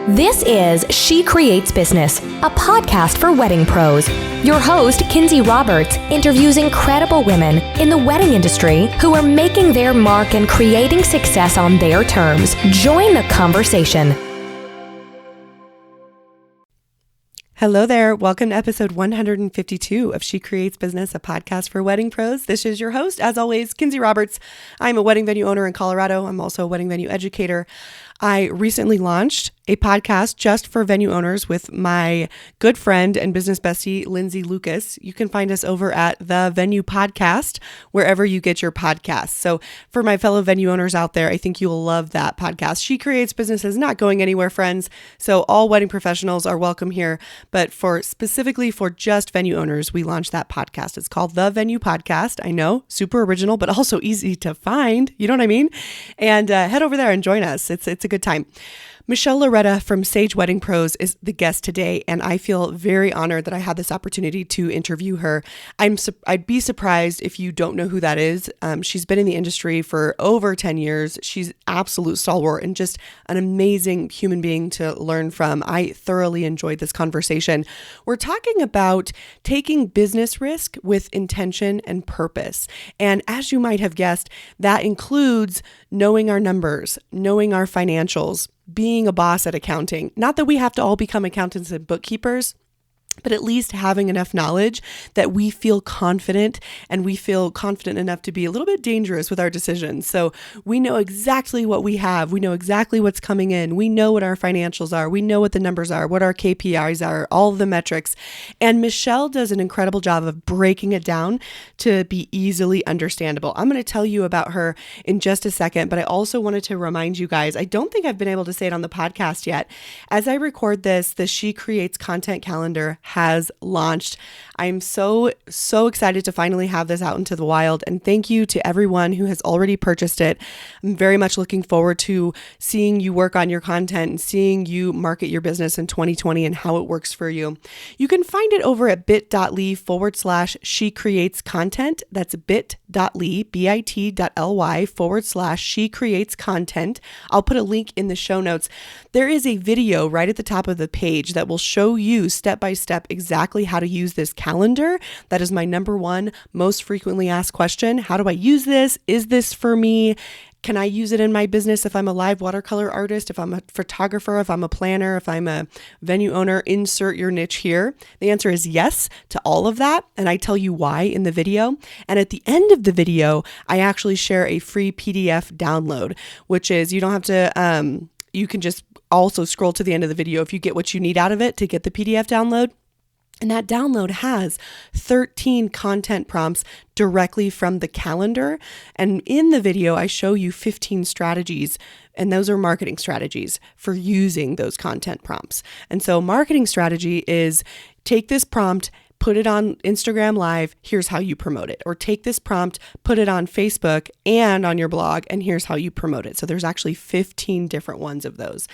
This is She Creates Business, a podcast for wedding pros. Your host, Kinsey Roberts, interviews incredible women in the wedding industry who are making their mark and creating success on their terms. Join the conversation. Hello there. Welcome to episode 152 of She Creates Business, a podcast for wedding pros. This is your host, as always, Kinsey Roberts. I'm a wedding venue owner in Colorado. I'm also a wedding venue educator. I recently launched a podcast just for venue owners with my good friend and business bestie, Lindsay Lucas. You can find us over at The Venue Podcast, wherever you get your podcasts. So for my fellow venue owners out there, I think you will love that podcast. She Creates Business is not going anywhere, friends. So all wedding professionals are welcome here. But specifically for just venue owners, we launched that podcast. It's called The Venue Podcast. I know, super original, but also easy to find. You know what I mean? And head over there and join us. It's a good time. Michelle Loretta from Sage Wedding Pros is the guest today, and I feel very honored that I had this opportunity to interview her. I'd be surprised if you don't know who that is. She's been in the industry for over 10 years. She's absolute stalwart and just an amazing human being to learn from. I thoroughly enjoyed this conversation. We're talking about taking business risk with intention and purpose. And as you might have guessed, that includes knowing our numbers, knowing our financials, being a boss at accounting. Not that we have to all become accountants and bookkeepers, but at least having enough knowledge that we feel confident, and we feel confident enough to be a little bit dangerous with our decisions. So we know exactly what we have. We know exactly what's coming in. We know what our financials are. We know what the numbers are, what our KPIs are, all of the metrics. And Michelle does an incredible job of breaking it down to be easily understandable. I'm going to tell you about her in just a second, but I also wanted to remind you guys, I don't think I've been able to say it on the podcast yet. As I record this, the She Creates content calendar has launched. I'm so excited to finally have this out into the wild, and thank you to everyone who has already purchased it. I'm very much looking forward to seeing you work on your content and seeing you market your business in 2020 and how it works for you. You can find it over at bit.ly/She Creates Content. That's bit.ly, bit.ly/She Creates Content. I'll put a link in the show notes. There is a video right at the top of the page that will show you step by step exactly how to use this calendar. That is my number one most frequently asked question. How do I use this? Is this for me? Can I use it in my business if I'm a live watercolor artist, if I'm a photographer, if I'm a planner, if I'm a venue owner? Insert your niche here. The answer is yes to all of that, and I tell you why in the video. And at the end of the video, I actually share a free PDF download, which is you don't have to, you can just also scroll to the end of the video if you get what you need out of it to get the PDF download. And that download has 13 content prompts directly from the calendar. And in the video, I show you 15 strategies, and those are marketing strategies for using those content prompts. And so marketing strategy is take this prompt, put it on Instagram Live, here's how you promote it. Or take this prompt, put it on Facebook and on your blog, and here's how you promote it. So there's actually 15 different ones of those.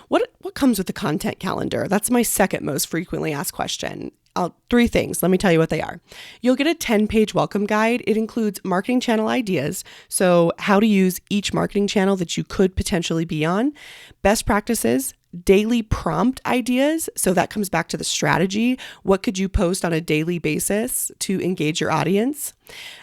What comes with the content calendar? That's my second most frequently asked question. Three things. Let me tell you what they are. You'll get a 10-page welcome guide. It includes marketing channel ideas, so how to use each marketing channel that you could potentially be on, best practices, daily prompt ideas. So that comes back to the strategy. What could you post on a daily basis to engage your audience?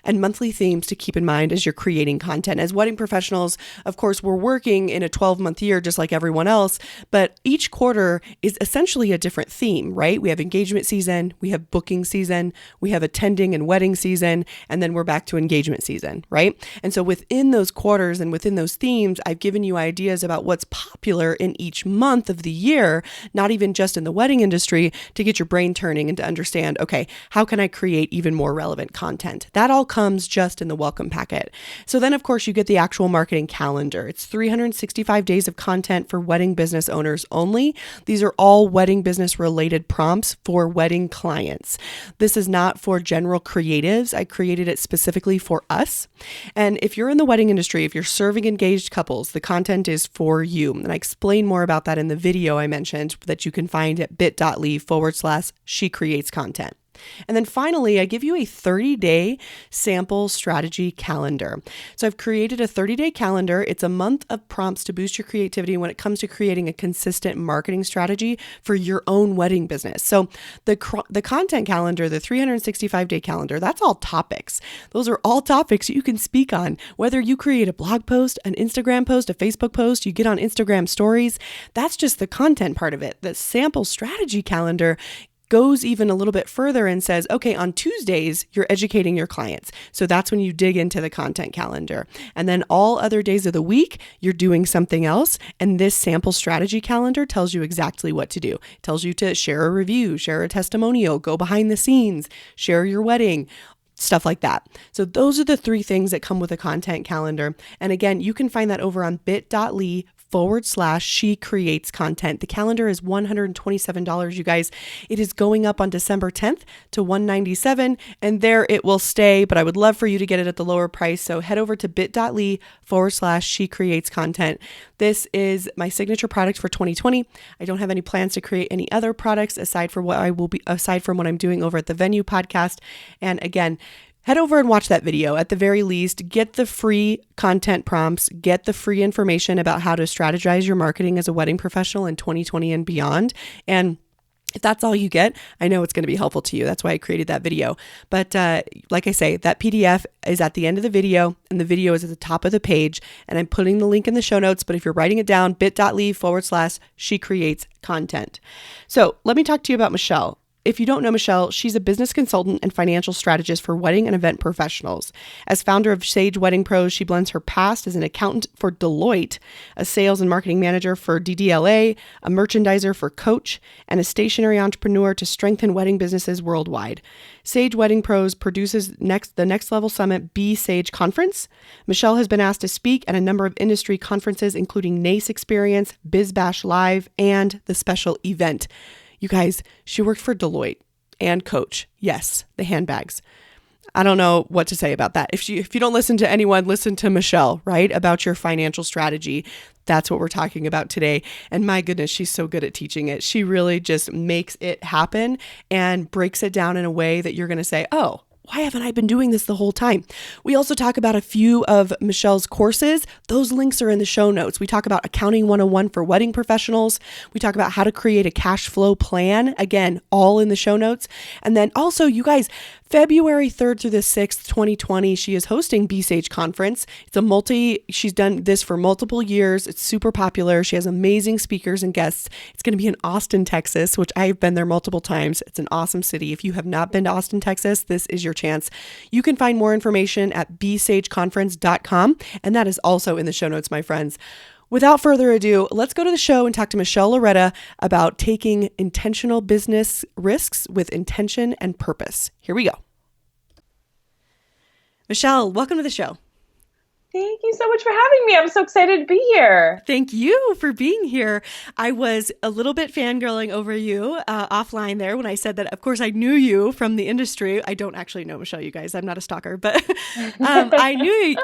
And monthly themes to keep in mind as you're creating content. As wedding professionals, of course, we're working in a 12-month year just like everyone else, but each quarter is essentially a different theme, right? We have engagement season, we have booking season, we have attending and wedding season, and then we're back to engagement season, right? And so within those quarters and within those themes, I've given you ideas about what's popular in each month of the year, not even just in the wedding industry, to get your brain turning and to understand, okay, how can I create even more relevant content? That all comes just in the welcome packet. So then, of course, you get the actual marketing calendar. It's 365 days of content for wedding business owners only. These are all wedding business related prompts for wedding clients. This is not for general creatives. I created it specifically for us. And if you're in the wedding industry, if you're serving engaged couples, the content is for you. And I explain more about that in the video I mentioned that you can find at bit.ly/She Creates Content. And then finally, I give you a 30-day sample strategy calendar. So I've created a 30-day calendar. It's a month of prompts to boost your creativity when it comes to creating a consistent marketing strategy for your own wedding business. So the content calendar, the 365-day calendar, that's all topics. Those are all topics you can speak on. Whether you create a blog post, an Instagram post, a Facebook post, you get on Instagram stories, that's just the content part of it. The sample strategy calendar goes even a little bit further and says, okay, on Tuesdays, you're educating your clients. So that's when you dig into the content calendar. And then all other days of the week, you're doing something else. And this sample strategy calendar tells you exactly what to do. It tells you to share a review, share a testimonial, go behind the scenes, share your wedding, stuff like that. So those are the 3 things that come with a content calendar. And again, you can find that over on bit.ly/she creates content. The calendar is $127, you guys. It is going up on December 10th to $197, and there it will stay, but I would love for you to get it at the lower price. So head over to bit.ly/she creates content. This is my signature product for 2020. I don't have any plans to create any other products aside from what I'm doing over at the Venue podcast. And again, head over and watch that video. At the very least, get the free content prompts, get the free information about how to strategize your marketing as a wedding professional in 2020 and beyond. And if that's all you get, I know it's going to be helpful to you. That's why I created that video. But like I say, that PDF is at the end of the video, and the video is at the top of the page. And I'm putting the link in the show notes. But if you're writing it down, bit.ly/she creates content. So let me talk to you about Michelle. If you don't know Michelle, she's a business consultant and financial strategist for wedding and event professionals. As founder of Sage Wedding Pros, she blends her past as an accountant for Deloitte, a sales and marketing manager for DDLA, a merchandiser for Coach, and a stationary entrepreneur to strengthen wedding businesses worldwide. Sage Wedding Pros produces the Next Level Summit Be Sage Conference. Michelle has been asked to speak at a number of industry conferences, including NACE Experience, Biz Bash Live, and the special event. You guys, she worked for Deloitte and Coach. Yes, the handbags. I don't know what to say about that. If you don't listen to anyone, listen to Michelle, right? About your financial strategy. That's what we're talking about today. And my goodness, she's so good at teaching it. She really just makes it happen and breaks it down in a way that you're going to say, oh, why haven't I been doing this the whole time? We also talk about a few of Michelle's courses. Those links are in the show notes. We talk about Accounting 101 for wedding professionals. We talk about how to create a cash flow plan. Again, all in the show notes. And then also, you guys, February 3rd through the 6th, 2020, she is hosting B-Sage Conference. She's done this for multiple years. It's super popular. She has amazing speakers and guests. It's going to be in Austin, Texas, which I've been there multiple times. It's an awesome city. If you have not been to Austin, Texas, this is your chance. You can find more information at bsageconference.com, and that is also in the show notes, my friends. Without further ado, let's go to the show and talk to Michelle Loretta about taking intentional business risks with intention and purpose. Here we go. Michelle, welcome to the show. Thank you so much for having me. I'm so excited to be here. Thank you for being here. I was a little bit fangirling over you offline there when I said that, of course, I knew you from the industry. I don't actually know Michelle, you guys. I'm not a stalker, but I knew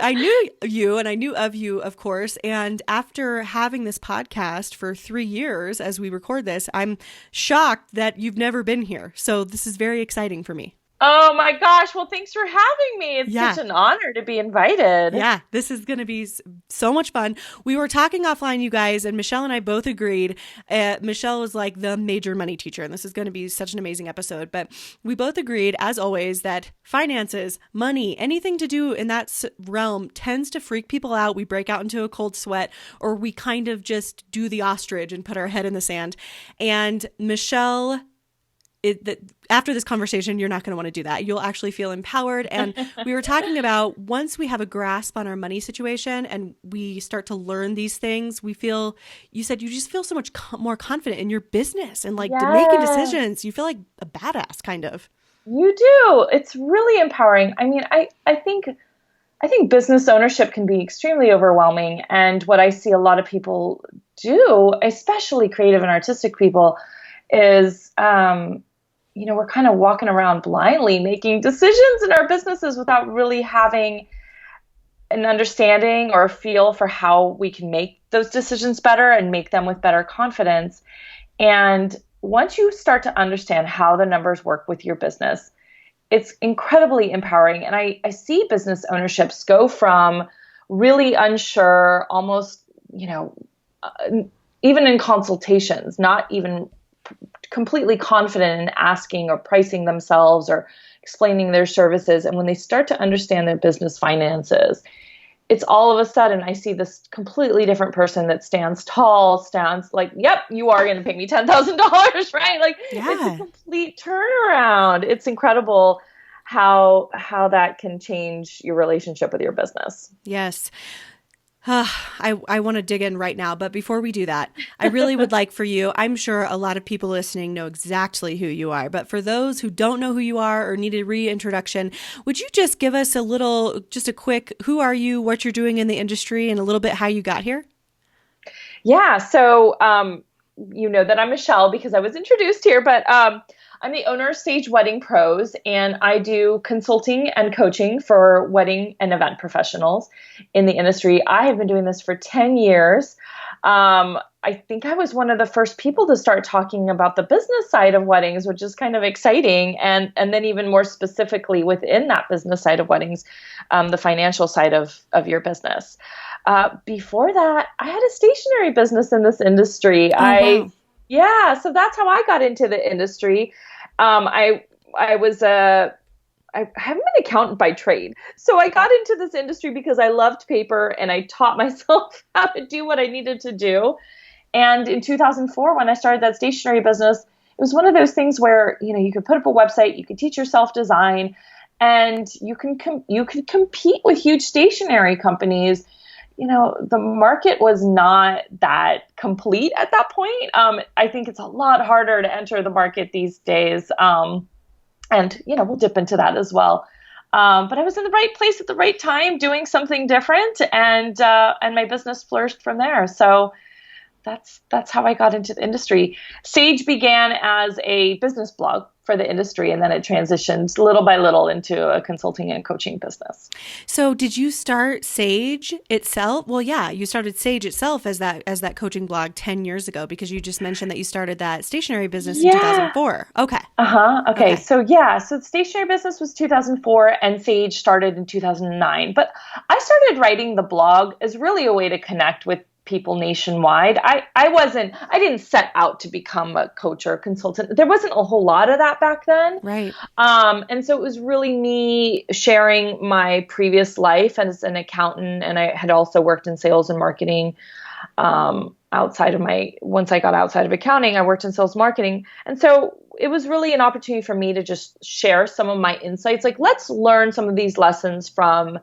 you and I knew of you, of course. And after having this podcast for 3 years as we record this, I'm shocked that you've never been here. So this is very exciting for me. Oh my gosh. Well, thanks for having me. It's such an honor to be invited. Yeah, this is going to be so much fun. We were talking offline, you guys, and Michelle and I both agreed. Michelle was like the major money teacher, and this is going to be such an amazing episode. But we both agreed, as always, that finances, money, anything to do in that realm tends to freak people out. We break out into a cold sweat, or we kind of just do the ostrich and put our head in the sand. And Michelle, after this conversation, you're not going to want to do that. You'll actually feel empowered. And we were talking about once we have a grasp on our money situation and we start to learn these things, you said you just feel so much more confident in your business and making decisions. You feel like a badass kind of. You do. It's really empowering. I mean, I think business ownership can be extremely overwhelming. And what I see a lot of people do, especially creative and artistic people, is we're kind of walking around blindly making decisions in our businesses without really having an understanding or a feel for how we can make those decisions better and make them with better confidence. And once you start to understand how the numbers work with your business, it's incredibly empowering. And I see business ownerships go from really unsure, almost, even in consultations, not even completely confident in asking or pricing themselves or explaining their services. And when they start to understand their business finances, it's all of a sudden I see this completely different person that stands tall, stands like, yep, you are going to pay me $10,000, right? Like it's a complete turnaround. It's incredible how that can change your relationship with your business. Yes. I want to dig in right now, but before we do that, I really would like for you, I'm sure a lot of people listening know exactly who you are, but for those who don't know who you are or need a reintroduction, would you just give us just a quick, who are you, what you're doing in the industry, and a little bit how you got here? Yeah. So, you know that I'm Michelle because I was introduced here, but I'm the owner of Sage Wedding Pros, and I do consulting and coaching for wedding and event professionals in the industry. I have been doing this for 10 years. I think I was one of the first people to start talking about the business side of weddings, which is kind of exciting. And then even more specifically within that business side of weddings, the financial side of your business. Before that, I had a stationery business in this industry. Wow. Yeah, so that's how I got into the industry. I haven't been an accountant by trade. So I got into this industry because I loved paper and I taught myself how to do what I needed to do. And in 2004, when I started that stationery business, it was one of those things where, you could put up a website, you could teach yourself design, and you could compete with huge stationery companies. The market was not that complete at that point. I think it's a lot harder to enter the market these days. And we'll dip into that as well. But I was in the right place at the right time, doing something different, and my business flourished from there. So that's how I got into the industry. Sage began as a business blog for the industry, and then it transitioned little by little into a consulting and coaching business. So did you start Sage itself? Well, yeah, you started Sage itself as that coaching blog 10 years ago, because you just mentioned that you started that stationery business in 2004. Okay. Okay. So the stationery business was 2004 and Sage started in 2009. But I started writing the blog as really a way to connect with people nationwide. I didn't set out to become a coach or a consultant. There wasn't a whole lot of that back then. Right. And so it was really me sharing my previous life as an accountant. And I had also worked in sales and marketing. Once I got outside of accounting, I worked in sales marketing. And so it was really an opportunity for me to just share some of my insights. Like, let's learn some of these lessons from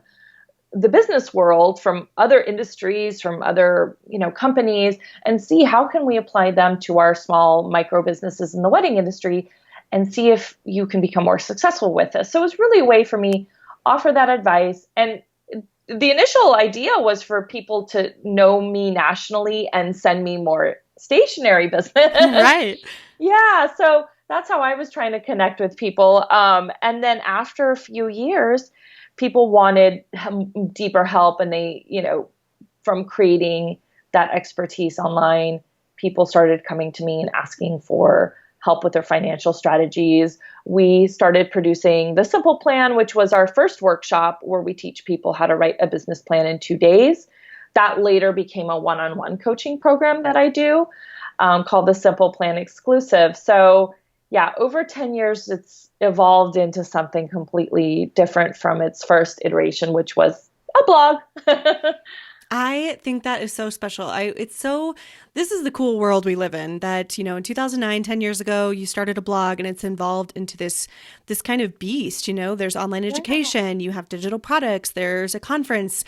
the business world, from other industries, from other, companies, and see how can we apply them to our small micro businesses in the wedding industry and see if you can become more successful with this. So it was really a way for me offer that advice. And the initial idea was for people to know me nationally and send me more stationery business. Right. Yeah. So that's how I was trying to connect with people. And then after a few years, people wanted deeper help, and they, from creating that expertise online, people started coming to me and asking for help with their financial strategies. We started producing the Simple Plan, which was our first workshop where we teach people how to write a business plan in 2 days. That later became a one-on-one coaching program that I do called the Simple Plan Exclusive. So yeah, over 10 years, it's evolved into something completely different from its first iteration, which was a blog. I think that is so special. This is the cool world we live in, that, in 2009, 10 years ago, you started a blog and it's evolved into this kind of beast. There's online education, you have digital products, there's a conference.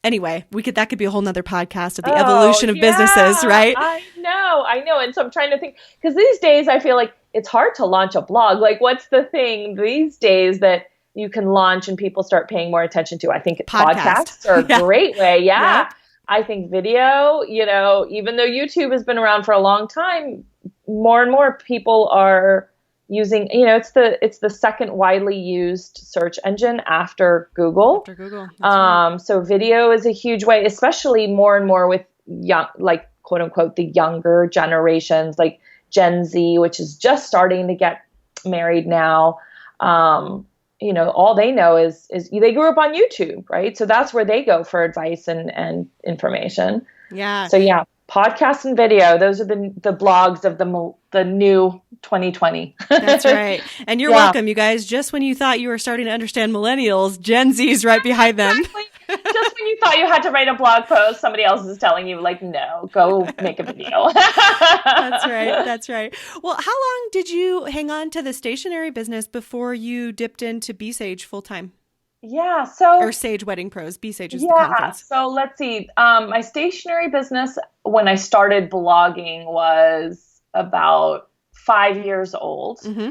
Anyway, that could be a whole nother podcast of the evolution of businesses, right? I know. And so I'm trying to think, because these days I feel like it's hard to launch a blog. Like, what's the thing these days that you can launch and people start paying more attention to? I think podcasts are a great way. Yeah. Yep. I think video, even though YouTube has been around for a long time, more and more people are using, it's the second widely used search engine after Google. Right. So video is a huge way, especially more and more with young, like, quote unquote, the younger generations, like Gen Z, which is just starting to get married now. All they know is they grew up on YouTube, right? So that's where they go for advice and information. Yeah. So yeah, podcast and video, those are the blogs of the new 2020. That's right. And you're welcome, you guys. Just when you thought you were starting to understand millennials, Gen Z's right behind them. Exactly. Just when you thought you had to write a blog post, somebody else is telling you, like, no, go make a video. That's right. That's right. Well, how long did you hang on to the stationery business before you dipped into B-Sage full time? Yeah. Or Sage Wedding Pros. B-Sage is the conference. So let's see. My stationery business, when I started blogging, was about 5 years old. Mm-hmm.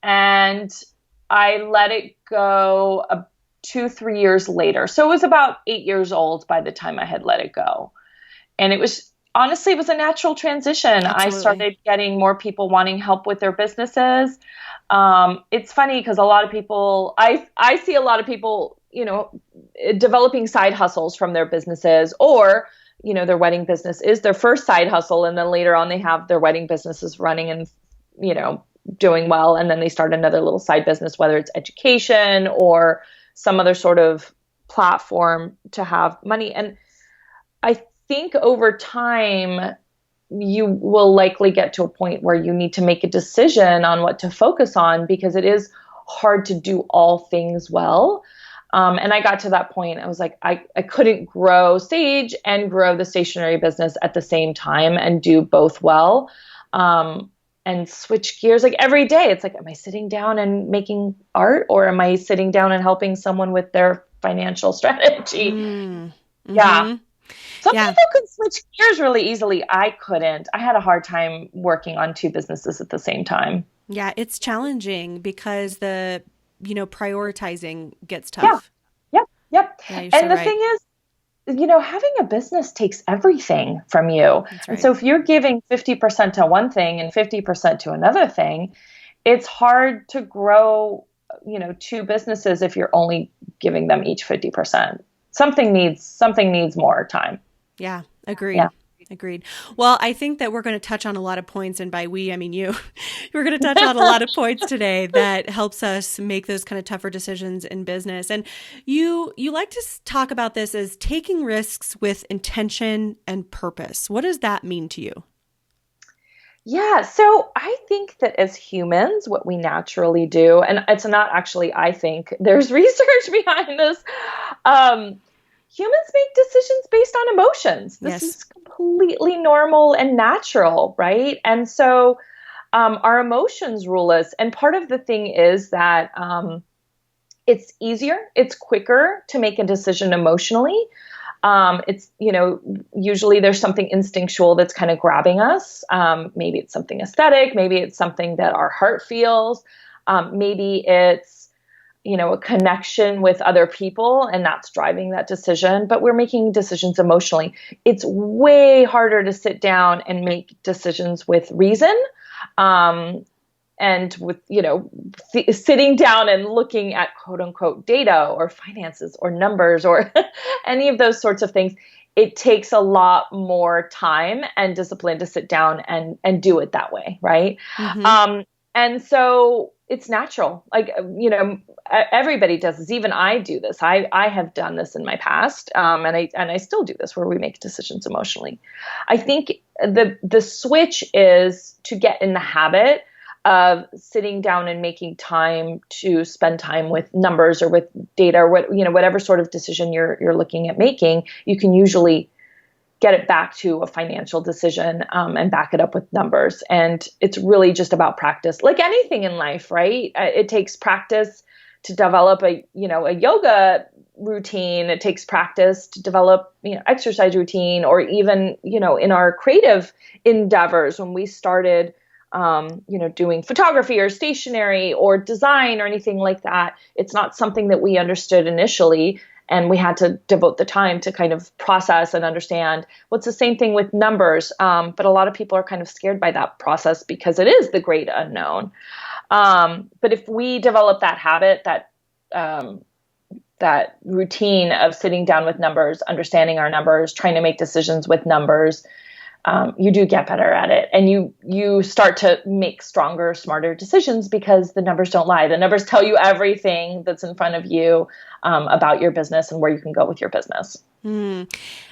And I let it go 2-3 years later. So it was about 8 years old by the time I had let it go. And it was a natural transition. Absolutely. I started getting more people wanting help with their businesses. It's funny because a lot of people, I see a lot of people, developing side hustles from their businesses, or, their wedding business is their first side hustle. And then later on they have their wedding businesses running and, doing well. And then they start another little side business, whether it's education or some other sort of platform to have money. And I think over time, you will likely get to a point where you need to make a decision on what to focus on, because it is hard to do all things well. And I got to that point. I was like, I couldn't grow Sage and grow the stationery business at the same time and do both well. And switch gears like every day. It's like, am I sitting down and making art, or am I sitting down and helping someone with their financial strategy? Mm-hmm. Yeah. Some people could switch gears really easily. I couldn't. I had a hard time working on two businesses at the same time. Yeah, it's challenging because the, prioritizing gets tough. Yep. Yeah, and the thing is, having a business takes everything from you. Right. And so if you're giving 50% to one thing and 50% to another thing, it's hard to grow, two businesses if you're only giving them each 50%. Something needs more time. Yeah, agreed. Yeah. Agreed. Well, I think that we're going to touch on a lot of points, and by we, I mean you. We're going to touch on a lot of points today that helps us make those kind of tougher decisions in business. And you like to talk about this as taking risks with intention and purpose. What does that mean to you? Yeah, so I think that as humans, what we naturally do, and it's not actually, I think, there's research behind this. Humans make decisions based on emotions. This is completely normal and natural, right? And so our emotions rule us. And part of the thing is that it's easier, it's quicker to make a decision emotionally. It's, usually there's something instinctual that's kind of grabbing us. Maybe it's something aesthetic. Maybe it's something that our heart feels. Maybe it's, a connection with other people, and that's driving that decision. But we're making decisions emotionally. It's way harder to sit down and make decisions with reason. And with, sitting down and looking at quote unquote data or finances or numbers or any of those sorts of things, it takes a lot more time and discipline to sit down and do it that way. Right. Mm-hmm. And so it's natural. Like, everybody does this. Even I do this. I have done this in my past. And I still do this, where we make decisions emotionally. I think the switch is to get in the habit of sitting down and making time to spend time with numbers or with data or whatever sort of decision you're looking at making. You can usually get it back to a financial decision and back it up with numbers. And it's really just about practice, like anything in life, right? It takes practice to develop a yoga routine. It takes practice to develop, exercise routine, or even, in our creative endeavors, when we started, doing photography or stationery or design or anything like that. It's not something that we understood initially. And we had to devote the time to kind of process and understand. What's the same thing with numbers. But a lot of people are kind of scared by that process because it is the great unknown. But if we develop that habit, that routine of sitting down with numbers, understanding our numbers, trying to make decisions with numbers, you do get better at it, and you start to make stronger, smarter decisions because the numbers don't lie. The numbers tell you everything that's in front of you about your business and where you can go with your business. And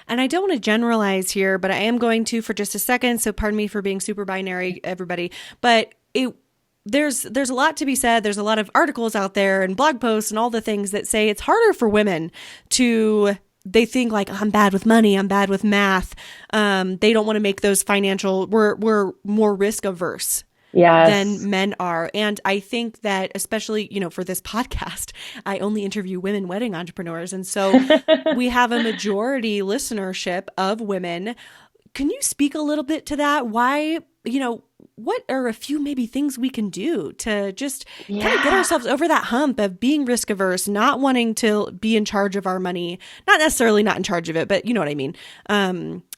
I don't want to generalize here, but I am going to for just a second. So pardon me for being super binary, everybody. But there's a lot to be said. There's a lot of articles out there and blog posts and all the things that say it's harder for women they think like, I'm bad with money, I'm bad with math. They don't want to make those financial, we're more risk averse. Yes. Than men are. And I think that especially, for this podcast, I only interview women wedding entrepreneurs. And so we have a majority listenership of women. Can you speak a little bit to that? Why, what are a few maybe things we can do to just kind of get ourselves over that hump of being risk averse, not wanting to be in charge of our money, not necessarily not in charge of it, but you know what I mean?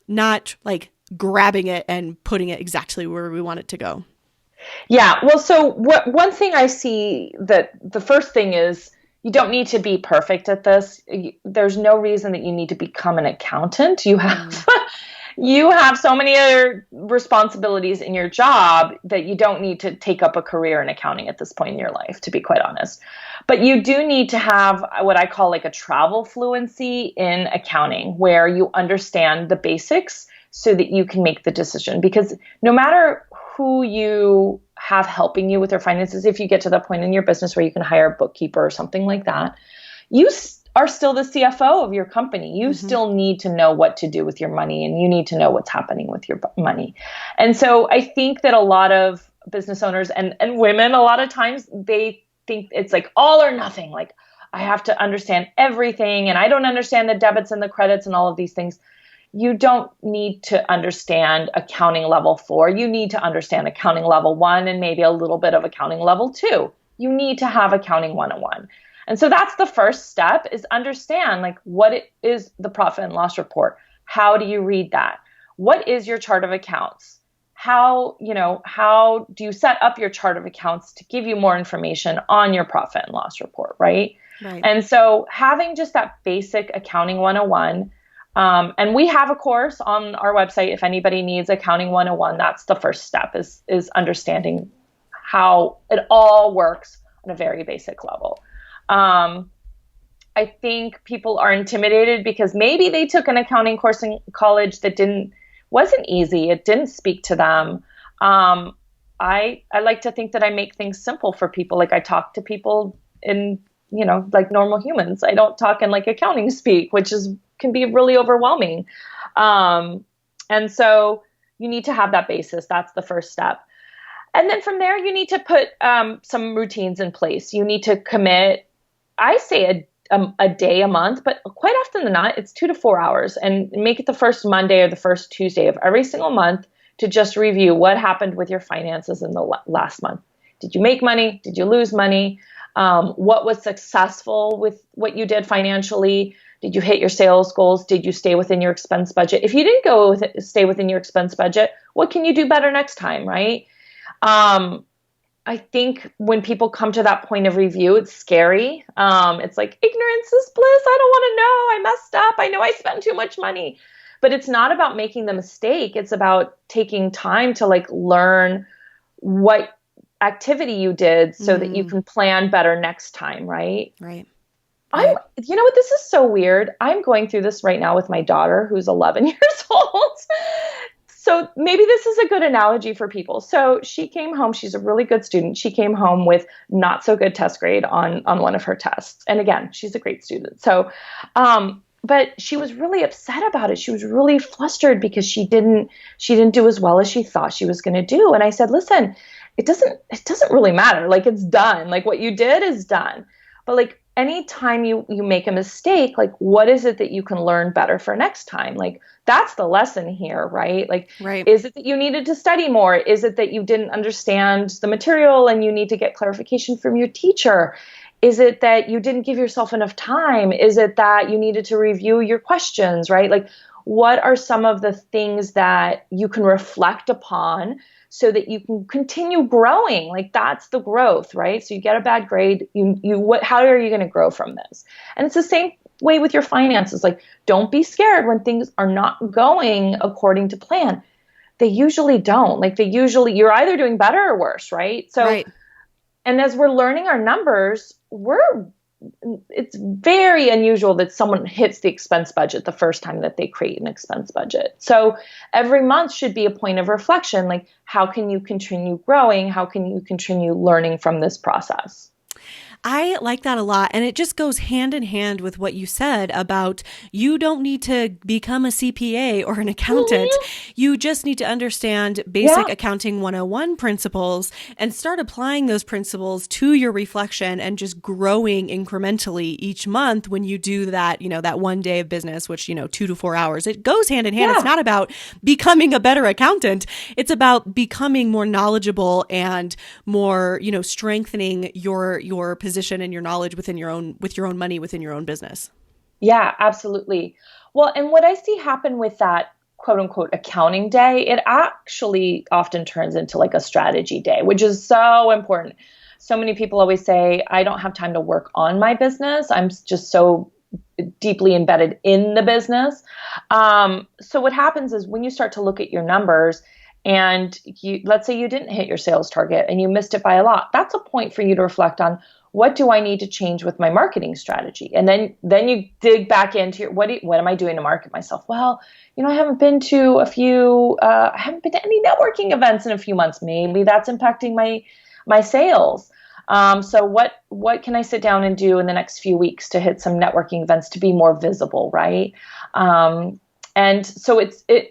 Not like grabbing it and putting it exactly where we want it to go. Yeah. Well, so one thing I see that the first thing is you don't need to be perfect at this. There's no reason that you need to become an accountant. You have you have so many other responsibilities in your job that you don't need to take up a career in accounting at this point in your life, to be quite honest. But you do need to have what I call like a travel fluency in accounting, where you understand the basics so that you can make the decision. Because no matter who you have helping you with their finances, if you get to the point in your business where you can hire a bookkeeper or something like that, you are still the CFO of your company. You still need to know what to do with your money, and you need to know what's happening with your money. And so I think that a lot of business owners and women, a lot of times they think it's like all or nothing. Like, I have to understand everything, and I don't understand the debits and the credits and all of these things. You don't need to understand accounting level 4. You need to understand accounting level 1 and maybe a little bit of accounting level 2. You need to have accounting 101. And so that's the first step, is understand like what is the profit and loss report. How do you read that? What is your chart of accounts? How do you set up your chart of accounts to give you more information on your profit and loss report, right? And so having just that basic accounting 101, and we have a course on our website. If anybody needs accounting 101, that's the first step, is understanding how it all works on a very basic level. I think people are intimidated because maybe they took an accounting course in college that wasn't easy. It didn't speak to them. I like to think that I make things simple for people. Like, I talk to people in, like normal humans. I don't talk in like accounting speak, which can be really overwhelming. And so you need to have that basis. That's the first step. And then from there, you need to put some routines in place. You need to commit, I say a day a month, but quite often than not, it's 2 to 4 hours, and make it the first Monday or the first Tuesday of every single month to just review what happened with your finances in the last month. Did you make money? Did you lose money? What was successful with what you did financially? Did you hit your sales goals? Did you stay within your expense budget? If you didn't stay within your expense budget, what can you do better next time, right? I think when people come to that point of review, it's scary. It's like, ignorance is bliss. I don't want to know. I messed up. I know I spent too much money. But it's not about making the mistake. It's about taking time to like learn what activity you did so that you can plan better next time, right? Right. You know what? This is so weird. I'm going through this right now with my daughter, who's 11 years old. So maybe this is a good analogy for people. So she came home. She's a really good student. She came home with not so good test grade on one of her tests. And again, she's a great student. So, but she was really upset about it. She was really flustered because she didn't do as well as she thought she was going to do. And I said, listen, it doesn't really matter. Like, it's done. Like, what you did is done. But like, anytime you make a mistake, like, what is it that you can learn better for next time? Like, that's the lesson here, right? Like, Is it that you needed to study more? Is it that you didn't understand the material and you need to get clarification from your teacher? Is it that you didn't give yourself enough time? Is it that you needed to review your questions, right? Like, what are some of the things that you can reflect upon so that you can continue growing? Like, that's the growth, right? So you get a bad grade, how are you going to grow from this? And it's the same way with your finances. Like, don't be scared when things are not going according to plan. they usually don't. Like you're either doing better or worse, right? So, Right. and as we're learning our numbers, it's very unusual that someone hits the expense budget the first time that they create an expense budget. So every month should be a point of reflection. Like, how can you continue growing? How can you continue learning from this process? I like that a lot. And it just goes hand in hand with what you said about you don't need to become a CPA or an accountant. You just need to understand basic accounting 101 principles and start applying those principles to your reflection and just growing incrementally each month when you do that, that one day of business, which, 2 to 4 hours. It goes hand in hand. Yeah. It's not about becoming a better accountant. It's about becoming more knowledgeable and more, strengthening your position and your knowledge with your own money within your own business. Yeah, absolutely. Well, and what I see happen with that quote unquote accounting day, it actually often turns into like a strategy day, which is so important. So many people always say, I don't have time to work on my business. I'm just so deeply embedded in the business. So what happens is when you start to look at your numbers and let's say you didn't hit your sales target and you missed it by a lot, that's a point for you to reflect on, what do I need to change with my marketing strategy? And then you dig back into what am I doing to market myself? Well, I haven't been to I haven't been to any networking events in a few months. Maybe that's impacting my sales. So what can I sit down and do in the next few weeks to hit some networking events to be more visible, right? And so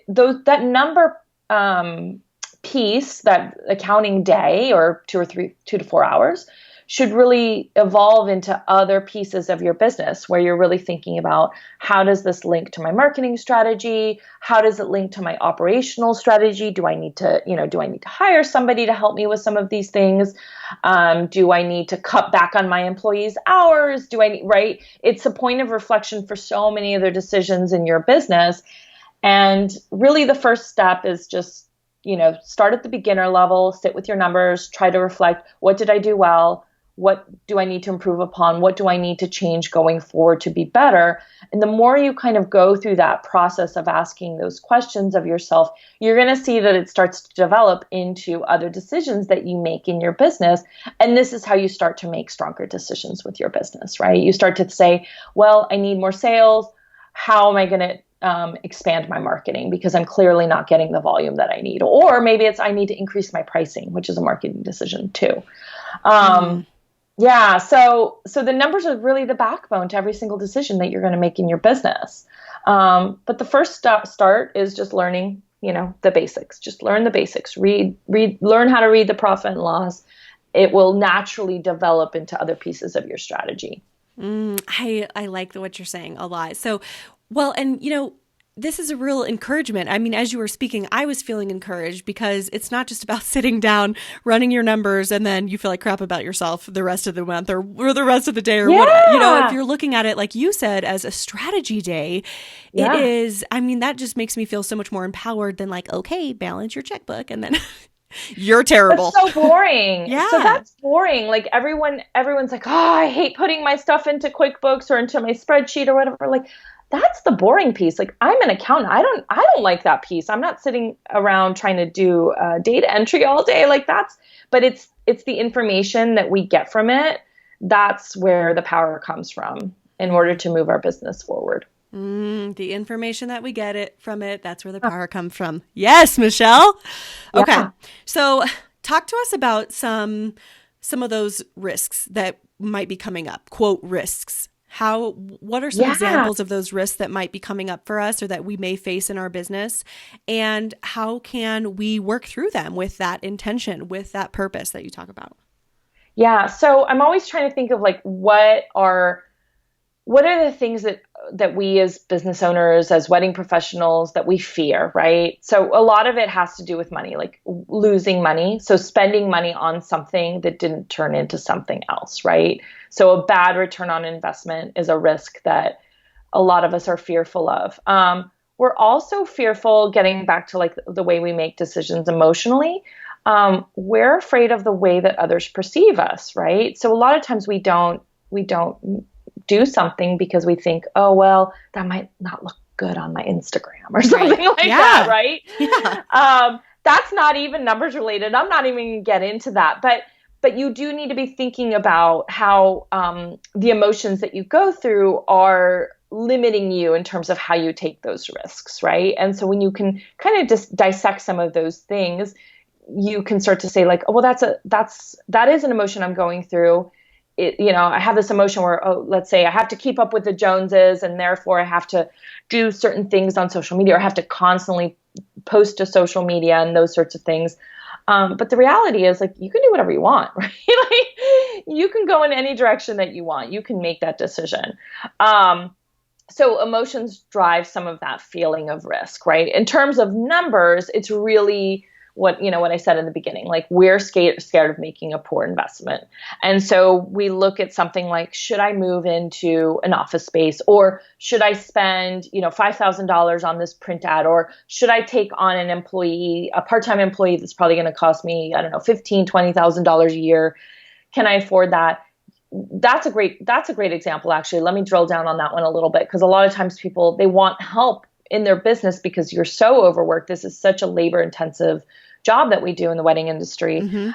that number piece, that accounting day or 2 to 4 hours, should really evolve into other pieces of your business where you're really thinking about, how does this link to my marketing strategy? How does it link to my operational strategy? Do I need to hire somebody to help me with some of these things? Do I need to cut back on my employees' hours? Right? It's a point of reflection for so many other decisions in your business. And really the first step is just, start at the beginner level, sit with your numbers, try to reflect, what did I do well? What do I need to improve upon? What do I need to change going forward to be better? And the more you kind of go through that process of asking those questions of yourself, you're going to see that it starts to develop into other decisions that you make in your business. And this is how you start to make stronger decisions with your business, right? You start to say, well, I need more sales. How am I going to expand my marketing, because I'm clearly not getting the volume that I need? Or maybe it's, I need to increase my pricing, which is a marketing decision too. Yeah. So the numbers are really the backbone to every single decision that you're going to make in your business. But the first start is just learning, the basics. Just learn the basics. Learn how to read the profit and loss. It will naturally develop into other pieces of your strategy. I like what you're saying a lot. So, well, and this is a real encouragement. I mean, as you were speaking, I was feeling encouraged, because it's not just about sitting down, running your numbers, and then you feel like crap about yourself the rest of the month or the rest of the day or what. If you're looking at it, like you said, as a strategy day, it is, that just makes me feel so much more empowered than like, okay, balance your checkbook and then you're terrible. That's so boring. Yeah. So that's boring. Like everyone's like, oh, I hate putting my stuff into QuickBooks or into my spreadsheet or whatever. Like, that's the boring piece. Like, I'm an accountant. I don't like that piece. I'm not sitting around trying to do data entry all day. Like, but it's the information that we get from it. That's where the power comes from in order to move our business forward. The information that we get from it, that's where the power comes from. Yes, Michelle. Okay. Yeah. So talk to us about some of those risks that might be coming up, quote, risks. What are some examples of those risks that might be coming up for us or that we may face in our business? And how can we work through them with that intention, with that purpose that you talk about? Yeah. So I'm always trying to think of like, what are the things that we as business owners, as wedding professionals, that we fear, right? So a lot of it has to do with money, like losing money. So spending money on something that didn't turn into something else, right? So a bad return on investment is a risk that a lot of us are fearful of. We're also fearful, getting back to like the way we make decisions emotionally. We're afraid of the way that others perceive us, right? So a lot of times we don't do something because we think, oh, well, that might not look good on my Instagram or something like that, right? Yeah. That's not even numbers related. I'm not even going to get into that. But you do need to be thinking about how the emotions that you go through are limiting you in terms of how you take those risks, right? And so when you can kind of just dissect some of those things, you can start to say like, oh, well, that is an emotion I'm going through. I have this emotion where, let's say I have to keep up with the Joneses and therefore I have to do certain things on social media or have to constantly post to social media and those sorts of things. But the reality is like, you can do whatever you want, right? Like you can go in any direction that you want. You can make that decision. So emotions drive some of that feeling of risk, right? In terms of numbers, it's really what I said in the beginning, like we're scared of making a poor investment. And so we look at something like, should I move into an office space, or should I spend, $5,000 on this print ad, or should I take on a part-time employee that's probably going to cost me, I don't know, $15,000, $20,000 a year. Can I afford that? That's a great example, actually. Let me drill down on that one a little bit, because a lot of times people, they want help in their business because you're so overworked. This is such a labor intensive job that we do in the wedding industry. Mm-hmm.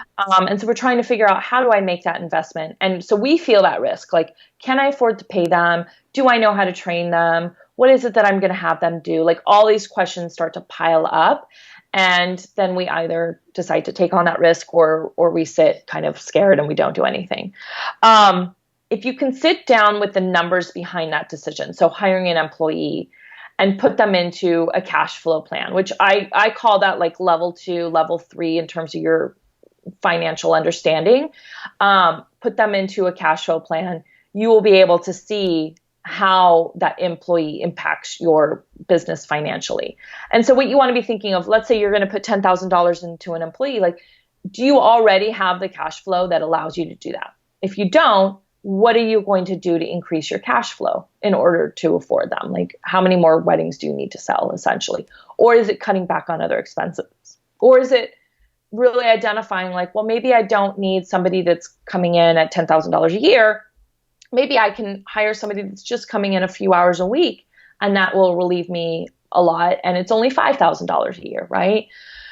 And so we're trying to figure out, how do I make that investment? And so we feel that risk, like, can I afford to pay them? Do I know how to train them? What is it that I'm going to have them do? Like all these questions start to pile up. And then we either decide to take on that risk or we sit kind of scared and we don't do anything. If you can sit down with the numbers behind that decision, so hiring an employee, and put them into a cash flow plan, which I call that like level 2, level 3 in terms of your financial understanding. Put them into a cash flow plan. You will be able to see how that employee impacts your business financially. And so what you want to be thinking of, let's say you're going to put $10,000 into an employee, like, do you already have the cash flow that allows you to do that? If you don't, what are you going to do to increase your cash flow in order to afford them? Like, how many more weddings do you need to sell, essentially? Or is it cutting back on other expenses? Or is it really identifying like, well, maybe I don't need somebody that's coming in at $10,000 a year. Maybe I can hire somebody that's just coming in a few hours a week, and that will relieve me a lot. And it's only $5,000 a year, right?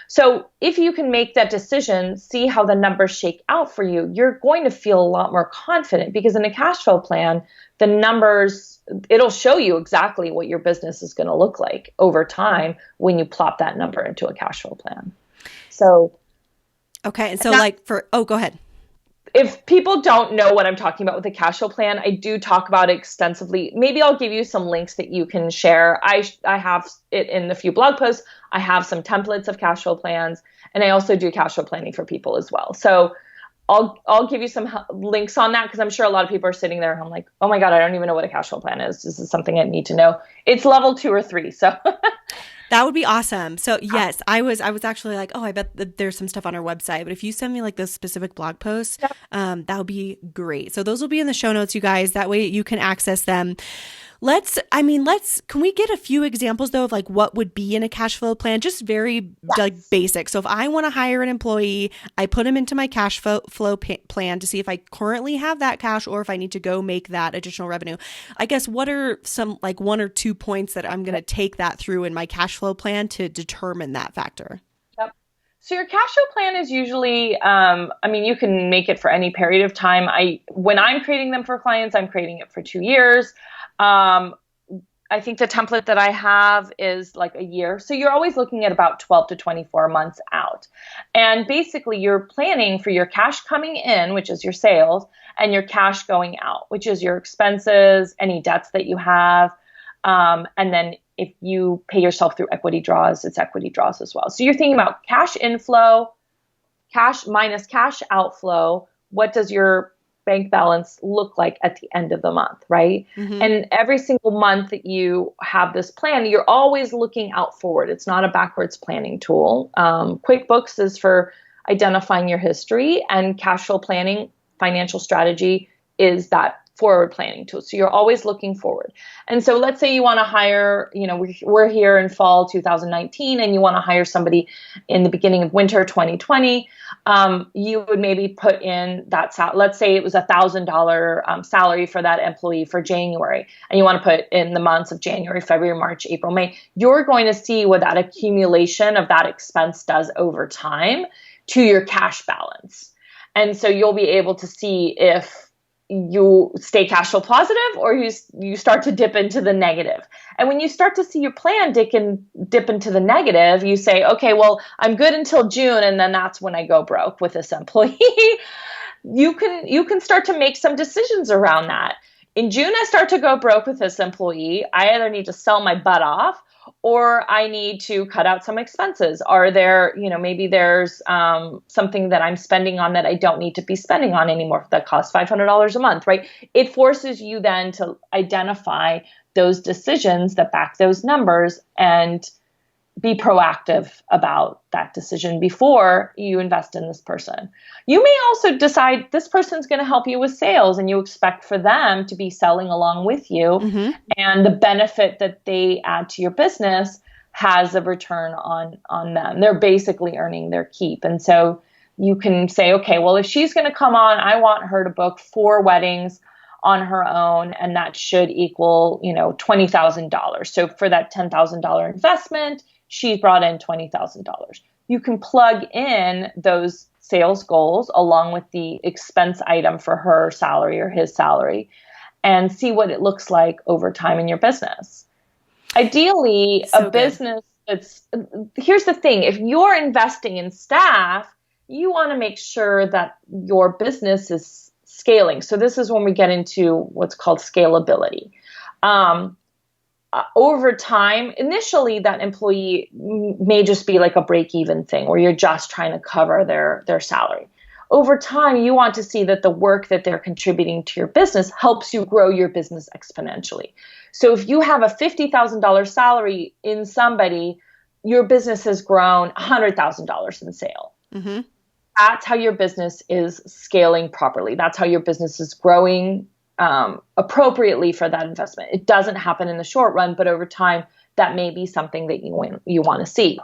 So if you can make that decision, see how the numbers shake out for you, you're going to feel a lot more confident, because in a cash flow plan, the numbers, it'll show you exactly what your business is going to look like over time when you plop that number into a cash flow plan. So, okay. And so go ahead. If people don't know what I'm talking about with the cash flow plan, I do talk about it extensively. Maybe I'll give you some links that you can share. I have it in a few blog posts. I have some templates of cash flow plans, and I also do cash flow planning for people as well. So I'll give you some links on that, because I'm sure a lot of people are sitting there and I'm like, oh my God, I don't even know what a cash flow plan is. This is something I need to know. It's level 2 or 3. So that would be awesome. So yes, I was actually like, oh, I bet that there's some stuff on our website. But if you send me like those specific blog posts, that would be great. So those will be in the show notes, you guys. That way you can access them. Can we get a few examples though of like what would be in a cash flow plan? Just very like basic. So if I want to hire an employee, I put them into my cash flow plan to see if I currently have that cash or if I need to go make that additional revenue. I guess what are some like 1 or 2 points that I'm going to take that through in my cash flow plan to determine that factor? Yep. So your cash flow plan is usually, you can make it for any period of time. When I'm creating them for clients, I'm creating it for 2 years. I think the template that I have is like a year. So you're always looking at about 12 to 24 months out. And basically you're planning for your cash coming in, which is your sales, and your cash going out, which is your expenses, any debts that you have. And then if you pay yourself through equity draws, it's equity draws as well. So you're thinking about cash inflow, cash minus cash outflow. What does your bank balance look like at the end of the month, right? Mm-hmm. And every single month that you have this plan, you're always looking out forward. It's not a backwards planning tool. QuickBooks is for identifying your history, and cash flow planning, financial strategy, is that forward planning tool. So you're always looking forward. And so let's say you want to hire, we're here in fall 2019 and you want to hire somebody in the beginning of winter 2020. You would maybe put in that, let's say it was $1,000 salary for that employee for January, and you want to put in the months of January, February, March, April, May. You're going to see what that accumulation of that expense does over time to your cash balance. And so you'll be able to see if you stay cash flow positive or you start to dip into the negative. And when you start to see your plan dip into the negative, you say, okay, well, I'm good until June, and then that's when I go broke with this employee. You can start to make some decisions around that. In June, I start to go broke with this employee. I either need to sell my butt off or I need to cut out some expenses. Are there, maybe there's something that I'm spending on that I don't need to be spending on anymore that costs $500 a month, right? It forces you then to identify those decisions that back those numbers and be proactive about that decision before you invest in this person. You may also decide this person's going to help you with sales and you expect for them to be selling along with you. Mm-hmm. And the benefit that they add to your business has a return on them. They're basically earning their keep. And so you can say, okay, well, if she's going to come on, I want her to book 4 weddings on her own, and that should equal, $20,000. So for that $10,000 investment, she brought in $20,000. You can plug in those sales goals along with the expense item for her salary or his salary and see what it looks like over time in your business. Ideally, so a business here's the thing, if you're investing in staff, you want to make sure that your business is scaling. So this is when we get into what's called scalability. Over time, initially that employee may just be like a break-even thing where you're just trying to cover their salary. Over time, you want to see that the work that they're contributing to your business helps you grow your business exponentially. So if you have a $50,000 salary in somebody, your business has grown $100,000 in sale. Mm-hmm. That's how your business is scaling properly. That's how your business is growing appropriately for that investment. It doesn't happen in the short run, but over time, that may be something that you want to see.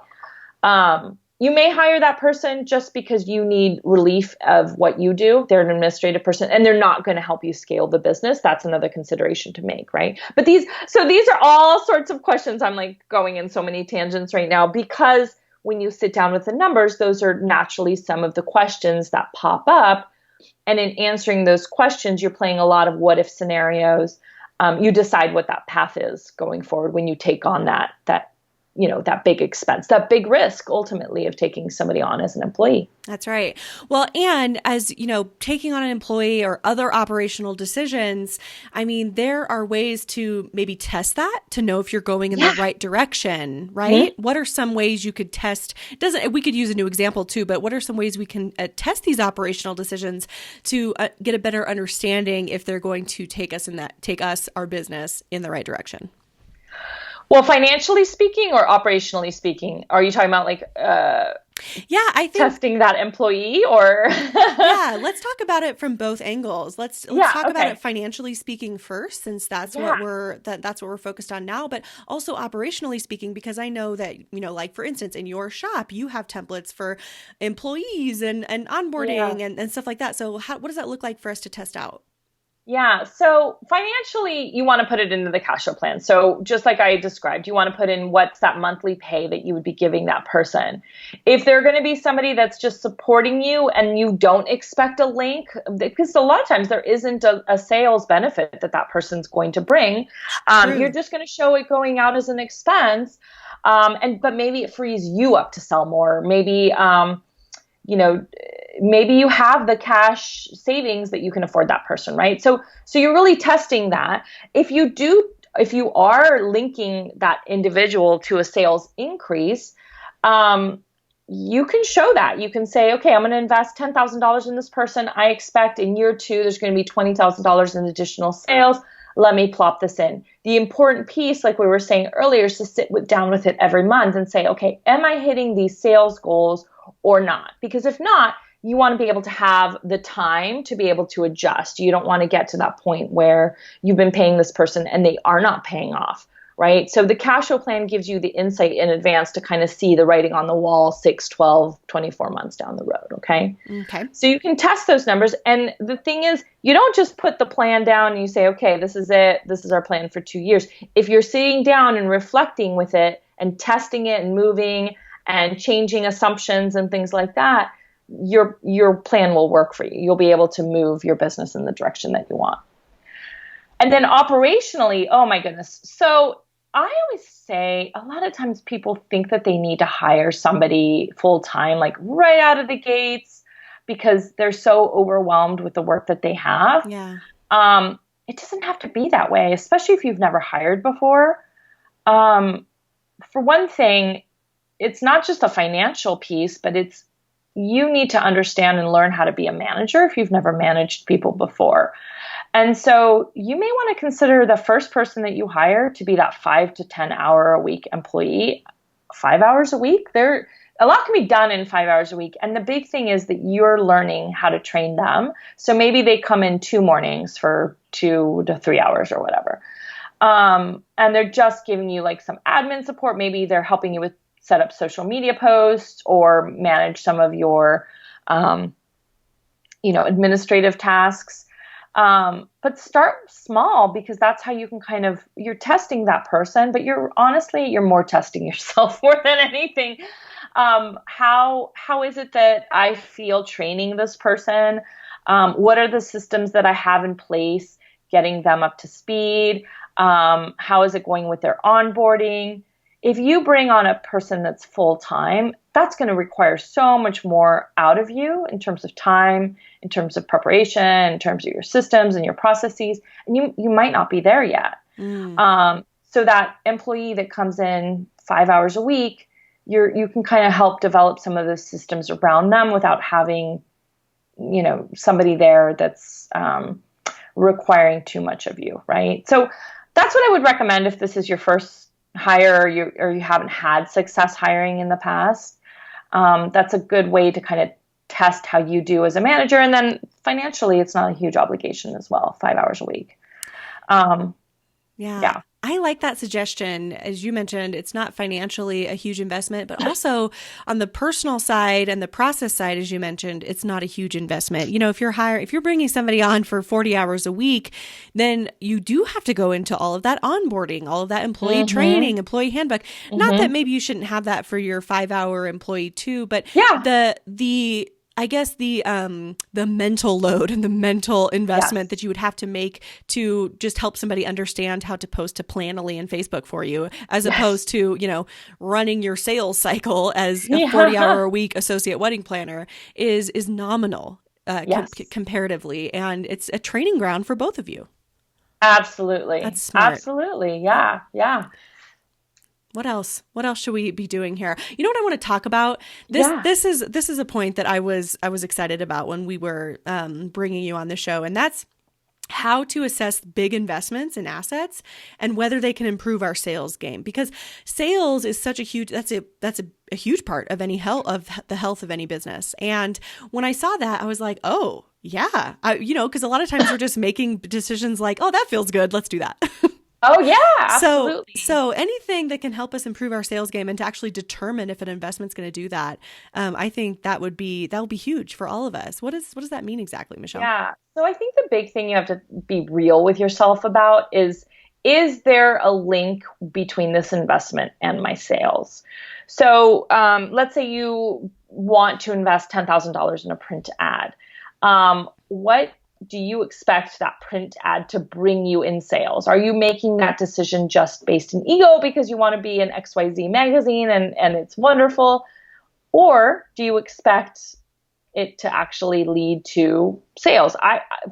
You may hire that person just because you need relief of what you do. They're an administrative person and they're not going to help you scale the business. That's another consideration to make, right? But these are all sorts of questions. I'm like going in so many tangents right now because when you sit down with the numbers, those are naturally some of the questions that pop up. And in answering those questions, you're playing a lot of what if scenarios. You decide what that path is going forward when you take on that big expense, that big risk ultimately of taking somebody on as an employee. That's right. Well, and as taking on an employee or other operational decisions, I mean, there are ways to maybe test that to know if you're going in the right direction, right? Mm-hmm. What are some ways you could test? We could use a new example too, but what are some ways we can test these operational decisions to get a better understanding if they're going to take us, our business, in the right direction? Well, financially speaking or operationally speaking, are you talking about I think testing that employee or? Yeah, let's talk about it from both angles. Let's talk about it financially speaking first, since that's what we're focused on now, but also operationally speaking, because I know that, like for instance, in your shop, you have templates for employees and onboarding and stuff like that. So what does that look like for us to test out? Yeah. So financially, you want to put it into the cash flow plan. So just like I described, you want to put in what's that monthly pay that you would be giving that person. If they're going to be somebody that's just supporting you and you don't expect a link, because a lot of times there isn't a sales benefit that person's going to bring. You're just going to show it going out as an expense. But maybe it frees you up to sell more. Maybe, maybe you have the cash savings that you can afford that person, right? So you're really testing that. If you are linking that individual to a sales increase, you can show that. You can say, okay, I'm going to invest $10,000 in this person. I expect in year 2, there's going to be $20,000 in additional sales. Let me plop this in. The important piece, like we were saying earlier, is to sit down with it every month and say, okay, am I hitting these sales goals or not? Because if not, you want to be able to have the time to be able to adjust. You don't want to get to that point where you've been paying this person and they are not paying off, right? So the cash flow plan gives you the insight in advance to kind of see the writing on the wall 6, 12, 24 months down the road, okay? Okay. So you can test those numbers. And the thing is, you don't just put the plan down and you say, okay, this is it. This is our plan for 2 years. If you're sitting down and reflecting with it and testing it and moving and changing assumptions and things like that, your plan will work for you. You'll be able to move your business in the direction that you want. And then operationally, oh my goodness. So I always say a lot of times people think that they need to hire somebody full time, like right out of the gates, because they're so overwhelmed with the work that they have. Yeah. It doesn't have to be that way, especially if you've never hired before. For one thing, it's not just a financial piece, but you need to understand and learn how to be a manager if you've never managed people before. And so you may want to consider the first person that you hire to be that 5 to 10 hour a week employee. 5 hours a week, a lot can be done in 5 hours a week. And the big thing is that you're learning how to train them. So maybe they come in 2 mornings for 2 to 3 hours or whatever. And they're just giving you like some admin support. Maybe they're helping you with set up social media posts or manage some of your, administrative tasks. But start small, because that's how you can you're testing that person, but you're more testing yourself more than anything. How is it that I feel training this person? What are the systems that I have in place, getting them up to speed? How is it going with their onboarding? If you bring on a person that's full-time, that's going to require so much more out of you in terms of time, in terms of preparation, in terms of your systems and your processes, and you might not be there yet. So that employee that comes in 5 hours a week, you can kind of help develop some of the systems around them without having, somebody there that's requiring too much of you, right? So that's what I would recommend if this is your first hire or you haven't had success hiring in the past. That's a good way to kind of test how you do as a manager. And then financially, it's not a huge obligation as well, 5 hours a week. Yeah. I like that suggestion. As you mentioned, it's not financially a huge investment, but also on the personal side and the process side, as you mentioned, it's not a huge investment. If you're bringing somebody on for 40 hours a week, then you do have to go into all of that onboarding, all of that employee training, employee handbook. Not that maybe you shouldn't have that for your 5 hour employee too, but I guess the mental load and the mental investment that you would have to make to just help somebody understand how to post to Planoly and Facebook for you, as opposed to, running your sales cycle as a 40-hour a week associate wedding planner is nominal comparatively. And it's a training ground for both of you. Absolutely. That's smart. Absolutely. Yeah. Yeah. What else? What else should we be doing here? You know what I want to talk about? This is a point that I was excited about when we were bringing you on the show, and that's how to assess big investments in assets and whether they can improve our sales game, because sales is such a huge that's a huge part of the health of any business. And when I saw that, I was like, oh yeah, because a lot of times we're just making decisions like, oh, that feels good, let's do that. Oh yeah, absolutely. So anything that can help us improve our sales game and to actually determine if an investment's going to do that, I think that would be huge for all of us. What does that mean exactly, Michelle? Yeah. So I think the big thing you have to be real with yourself about is there a link between this investment and my sales? So let's say you want to invest $10,000 in a print ad. What do you expect that print ad to bring you in sales? Are you making that decision just based in ego because you want to be in XYZ magazine and it's wonderful? Or do you expect it to actually lead to sales?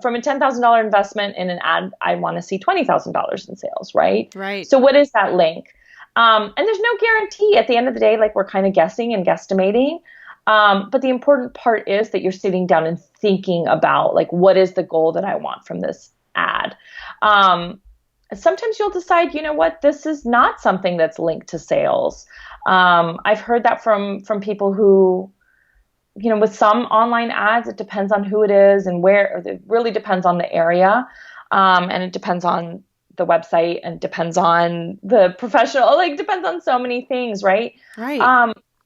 From a $10,000 investment in an ad, I want to see $20,000 in sales, right? Right. So what is that link? And there's no guarantee. At the end of the day, like, we're kind of guessing and guesstimating. But the important part is that you're sitting down and thinking about, like, what is the goal that I want from this ad? Sometimes you'll decide, you know what, this is not something that's linked to sales. I've heard that from people who with some online ads, it depends on who it is and where. It really depends on the area, and it depends on the website, and depends on the professional. Like, depends on so many things, right? Right.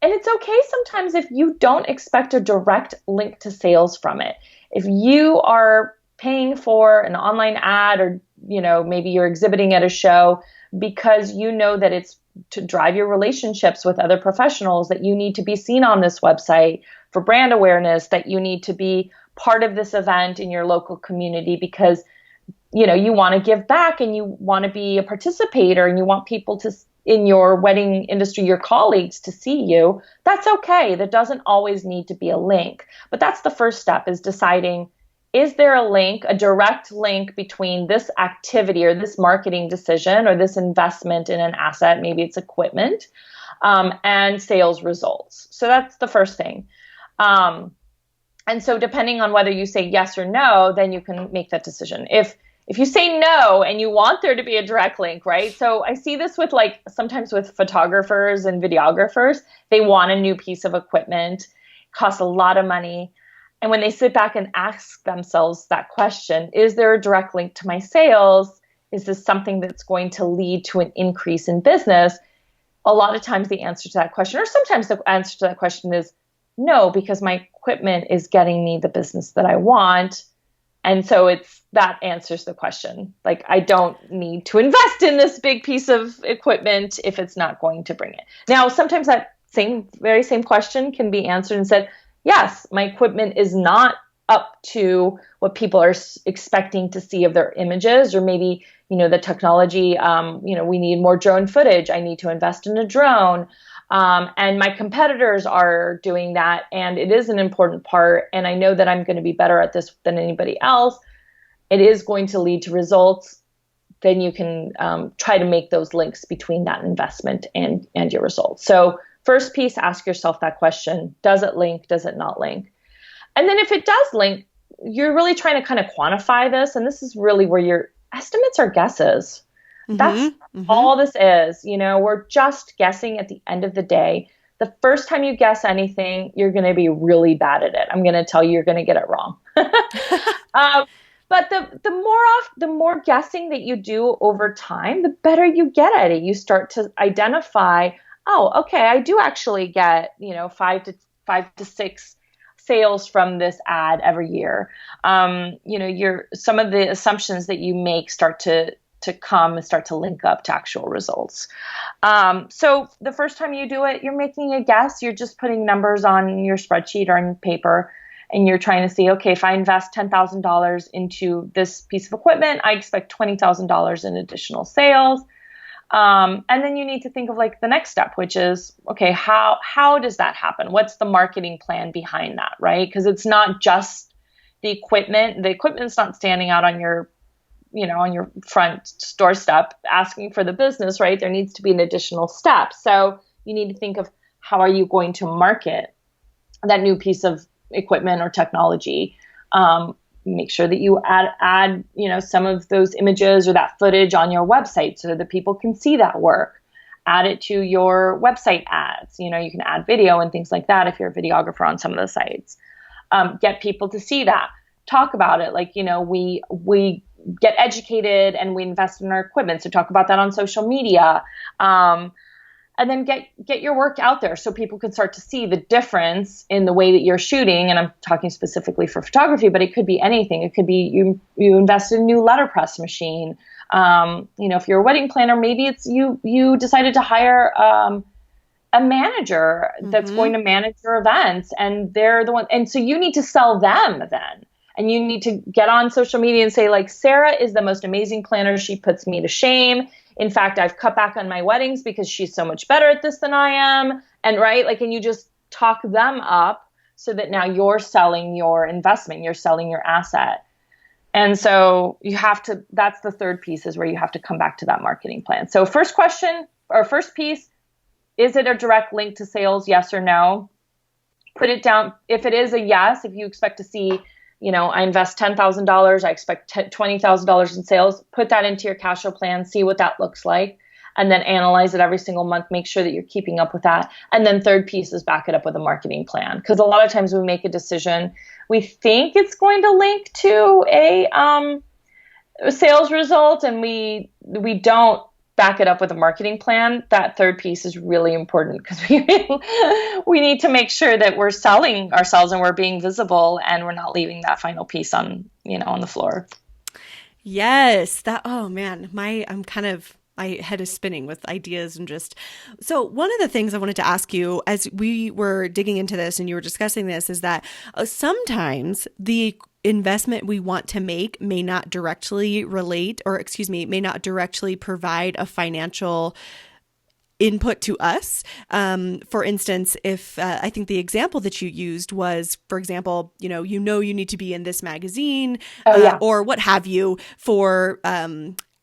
And it's okay sometimes if you don't expect a direct link to sales from it. If you are paying for an online ad, or maybe you're exhibiting at a show because you know that it's to drive your relationships with other professionals, that you need to be seen on this website for brand awareness, that you need to be part of this event in your local community because you want to give back and you want to be a participator and you want people to, in your wedding industry, your colleagues, to see you. That's okay. That doesn't always need to be a link. But that's the first step, is deciding, is there a link, a direct link between this activity or this marketing decision or this investment in an asset, maybe it's equipment, and sales results. So that's the first thing. And so depending on whether you say yes or no, then you can make that decision. If you say no and you want there to be a direct link, right? So I see this with sometimes with photographers and videographers. They want a new piece of equipment, costs a lot of money. And when they sit back and ask themselves that question, is there a direct link to my sales? Is this something that's going to lead to an increase in business? A lot of times the answer to that question, or sometimes the answer to that question, is no, because my equipment is getting me the business that I want. And so that answers the question. Like, I don't need to invest in this big piece of equipment if it's not going to bring it. Now, sometimes that very same question can be answered and said, yes, my equipment is not up to what people are expecting to see of their images, or maybe, the technology, we need more drone footage. I need to invest in a drone. And my competitors are doing that, and it is an important part. And I know that I'm going to be better at this than anybody else. It is going to lead to results. Then you can try to make those links between that investment and your results. So first piece, ask yourself that question. Does it link? Does it not link? And then if it does link, you're really trying to kind of quantify this. And this is really where your estimates are guesses. That's all this is. We're just guessing at the end of the day. The first time you guess anything, you're going to be really bad at it. I'm going to tell you, you're going to get it wrong. But the more guessing that you do over time, the better you get at it. You start to identify, oh, okay, I do actually get, 5 to 6 sales from this ad every year. Some of the assumptions that you make start to come and start to link up to actual results. So the first time you do it, you're making a guess. You're just putting numbers on your spreadsheet or on paper, and you're trying to see, okay, if I invest $10,000 into this piece of equipment, I expect $20,000 in additional sales. And then you need to think of the next step, which is, okay, how does that happen? What's the marketing plan behind that, right? Because it's not just the equipment. The equipment's not standing out on your front doorstep asking for the business, right? There needs to be an additional step. So you need to think of, how are you going to market that new piece of equipment or technology? Make sure that you add some of those images or that footage on your website so that people can see that work. Add it to your website ads. You can add video and things like that if you're a videographer on some of the sites. Get people to see that. Talk about it. We get educated and we invest in our equipment. So talk about that on social media. And then get your work out there so people can start to see the difference in the way that you're shooting. And I'm talking specifically for photography, but it could be anything. It could be you invest in a new letterpress machine. If you're a wedding planner, maybe it's you decided to hire a manager that's going to manage your events, and they're the one. And so you need to sell them then. And you need to get on social media and say, Sarah is the most amazing planner. She puts me to shame. In fact, I've cut back on my weddings because she's so much better at this than I am. And right, and you just talk them up so that now you're selling your investment, you're selling your asset. And so that's the third piece, is where you have to come back to that marketing plan. So first question, or first piece, is it a direct link to sales? Yes or no? Put it down. If it is a yes, if you expect to see, I invest $10,000, I expect $20,000 in sales, put that into your cash flow plan, see what that looks like. and then analyze it every single month, make sure that you're keeping up with that. And then third piece is back it up with a marketing plan. Because a lot of times we make a decision, we think it's going to link to a sales result, and we don't back it up with a marketing plan. That third piece is really important because we need to make sure that we're selling ourselves and we're being visible and we're not leaving that final piece on the floor. Yes, oh man, my head is spinning with ideas and so one of the things I wanted to ask you as we were digging into this and you were discussing this is that sometimes the investment we want to make may not directly may not directly provide a financial input to us. For instance, if I think the example that you used was, for example, you need to be in this magazine or what have you for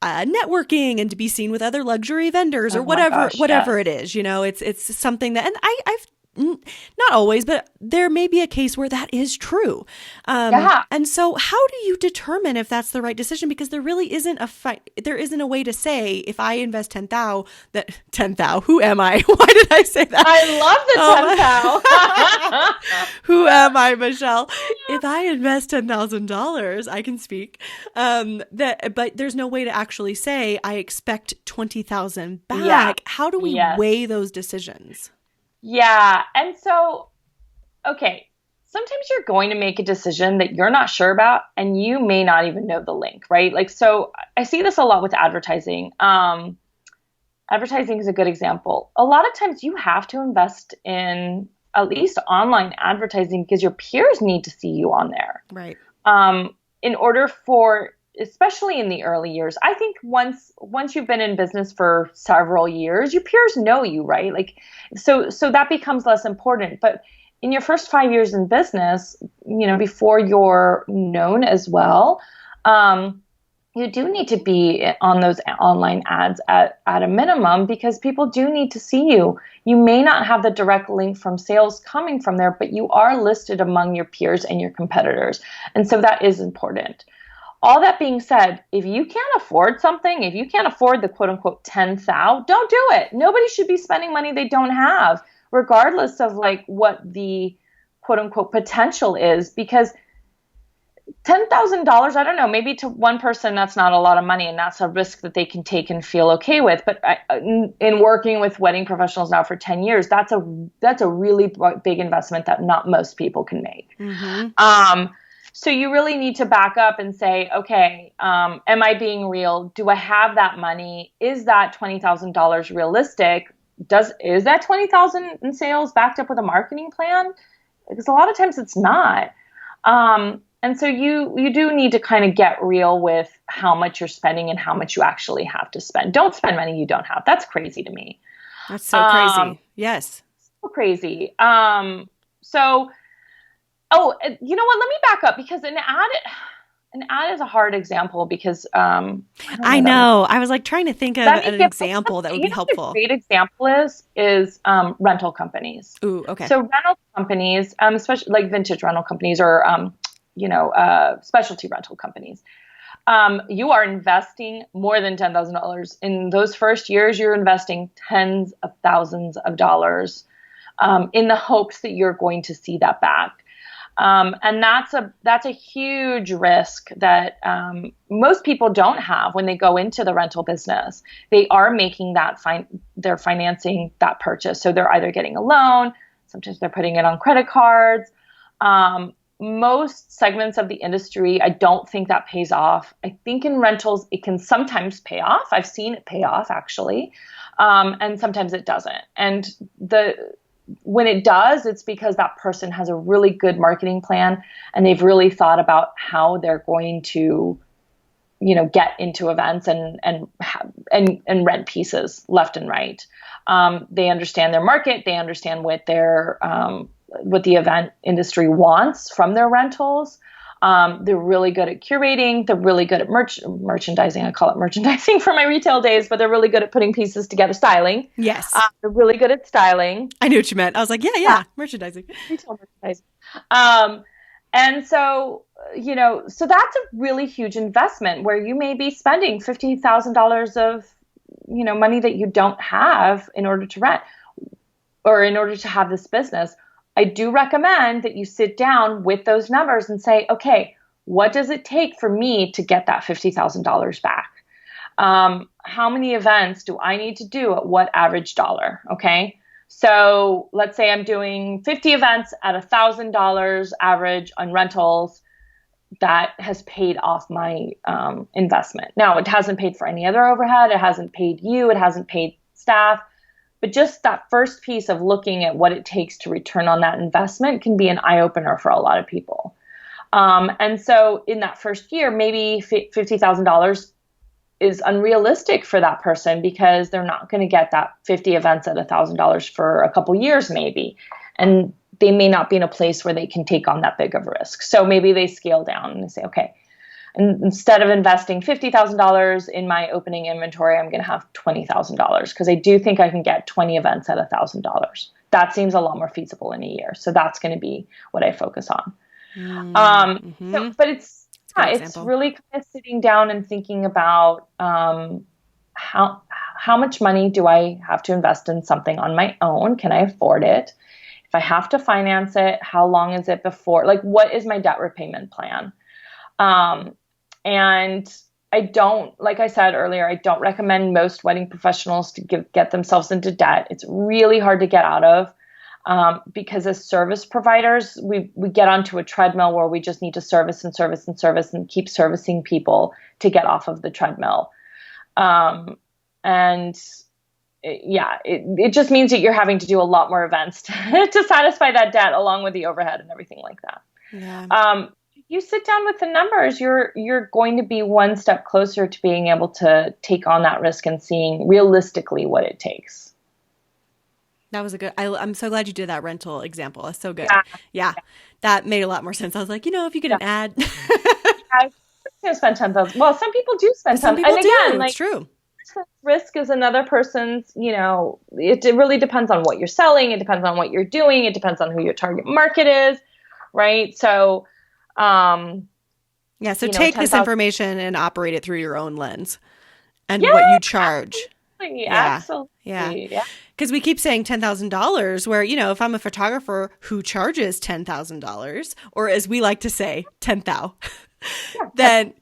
networking and to be seen with other luxury vendors or whatever it is. It's something that, and I've not always, but there may be a case where that is true. And so how do you determine if that's the right decision? Because there really isn't there isn't a way to say if I invest 10,000, who am I? Why did I say that? I love the 10,000. Who am I, Michelle? If I invest $10,000, I can speak. But there's no way to actually say I expect 20,000 back. Yeah. How do we weigh those decisions? Yeah. And so, okay, sometimes you're going to make a decision that you're not sure about and you may not even know the link, right? Like, so I see this a lot with advertising. Advertising is a good example. A lot of times you have to invest in at least online advertising because your peers need to see you on there. Right. In order for, especially in the early years, I think once you've been in business for several years, your peers know you, right? Like, so that becomes less important. But in your first 5 years in business, before you're known as well, you do need to be on those online ads at a minimum because people do need to see you. You may not have the direct link from sales coming from there, but you are listed among your peers and your competitors. And so that is important. All that being said, if you can't afford something, if you can't afford the quote unquote 10,000, don't do it. Nobody should be spending money they don't have, regardless of like what the quote unquote potential is, because $10,000, I don't know, maybe to one person that's not a lot of money and that's a risk that they can take and feel okay with. But in working with wedding professionals now for 10 years, that's a really big investment that not most people can make. Mm-hmm. So you really need to back up and say, okay, am I being real? Do I have that money? Is that $20,000 realistic? Is that $20,000 in sales backed up with a marketing plan? Because a lot of times it's not. And so you do need to kind of get real with how much you're spending and how much you actually have to spend. Don't spend money you don't have. That's crazy to me. That's so crazy. Yes. So crazy. Oh, you know what? Let me back up because an ad is a hard example because I know. I was like trying to think of an example that would be helpful. A great example is rental companies. Ooh, okay. So rental companies, especially like vintage rental companies or specialty rental companies. You are investing more than $10,000 in those first years. You're investing tens of thousands of dollars in the hopes that you're going to see that back. And that's a huge risk that most people don't have when they go into the rental business. They are making that they're financing that purchase. So they're either getting a loan, sometimes they're putting it on credit cards. Most segments of the industry, I don't think that pays off. I think in rentals, it can sometimes pay off. I've seen it pay off actually. And sometimes it doesn't. And when it does, it's because that person has a really good marketing plan and they've really thought about how they're going to, get into events and rent pieces left and right. They understand their market. They understand what what the event industry wants from their rentals. They're really good at curating. They're really good at merchandising. I call it merchandising for my retail days, but they're really good at putting pieces together, styling. Yes. They're really good at styling. I knew what you meant. I was like, yeah, merchandising. Retail merchandising. And so, so that's a really huge investment where you may be spending $50,000 of money that you don't have in order to rent or in order to have this business, I do recommend that you sit down with those numbers and say, okay, what does it take for me to get that $50,000 back? How many events do I need to do at what average dollar? Okay. So let's say I'm doing 50 events at $1,000 average on rentals. That has paid off my investment. Now, it hasn't paid for any other overhead. It hasn't paid you. It hasn't paid staff. But just that first piece of looking at what it takes to return on that investment can be an eye-opener for a lot of people. And so in that first year, maybe $50,000 is unrealistic for that person because they're not going to get that 50 events at $1,000 for a couple years maybe. And they may not be in a place where they can take on that big of a risk. So maybe they scale down and they say, okay, and instead of investing $50,000 in my opening inventory, I'm going to have $20,000 because I do think I can get 20 events at $1,000. That seems a lot more feasible in a year. So that's going to be what I focus on. But it's really kind of sitting down and thinking about how much money do I have to invest in something on my own? Can I afford it? If I have to finance it, how long is it before? Like, what is my debt repayment plan? And I don't, like I said earlier, I don't recommend most wedding professionals to get themselves into debt. It's really hard to get out of because as service providers, we get onto a treadmill where we just need to service and service and service and keep servicing people to get off of the treadmill. It just means that you're having to do a lot more events to satisfy that debt along with the overhead and everything like that. Yeah. You sit down with the numbers, you're going to be one step closer to being able to take on that risk and seeing realistically what it takes. That was a good, I'm so glad you did that rental example. That's so good. Yeah. Yeah. That made a lot more sense. I was like, if you get an ad. I'm going to spend $10,000. Well, some people do spend Some $10,000. people And do. again, It's true. Risk is another person's, it really depends on what you're selling. It depends on what you're doing. It depends on who your target market is. Right. So, so take this information and operate it through your own lens and what you charge. Absolutely. Yeah. Because we keep saying $10,000 where, if I'm a photographer who charges $10,000 or as we like to say, 10,000. Then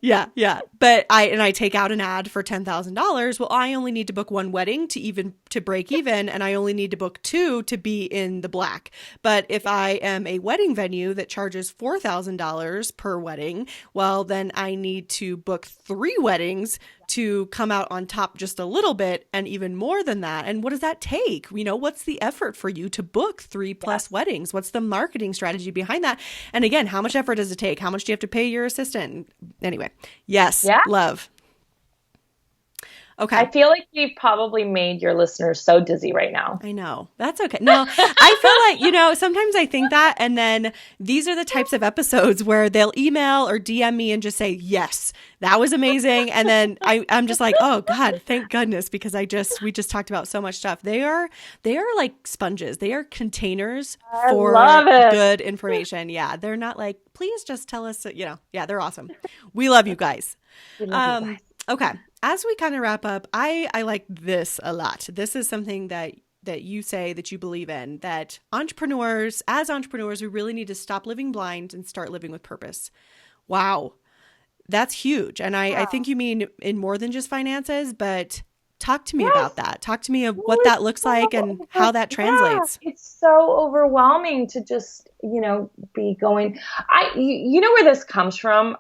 but I take out an ad for $10,000. Well, I only need to book one wedding to break even, and I only need to book two to be in the black. But if I am a wedding venue that charges $4,000 per wedding, well, then I need to book 3 weddings to come out on top just a little bit and even more than that. And what does that take? What's the effort for you to book 3+ weddings? What's the marketing strategy behind that? And again, how much effort does it take? How much do you have to pay your assistant? Anyway, love. Okay. I feel like we've probably made your listeners so dizzy right now. I know. That's okay. No, I feel like, sometimes I think that, and then these are the types of episodes where they'll email or DM me and just say, yes, that was amazing. And then I'm just like, oh God, thank goodness, because we just talked about so much stuff. They are like sponges. They are containers for good information. Yeah. They're not like, please just tell us, they're awesome. We love you guys. Okay. As we kind of wrap up, I like this a lot. This is something that you say that you believe in, that as entrepreneurs, we really need to stop living blind and start living with purpose. Wow. That's huge. And I think you mean in more than just finances, but talk to me about that. Talk to me of what that looks like and how that translates. It's so overwhelming to just, be going, where this comes from,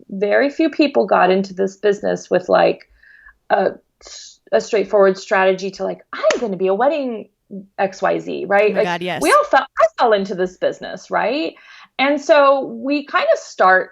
very few people got into this business with like a straightforward strategy to like, I'm going to be a wedding XYZ, right? Oh my God, yes. I fell into this business, right? And so we kind of start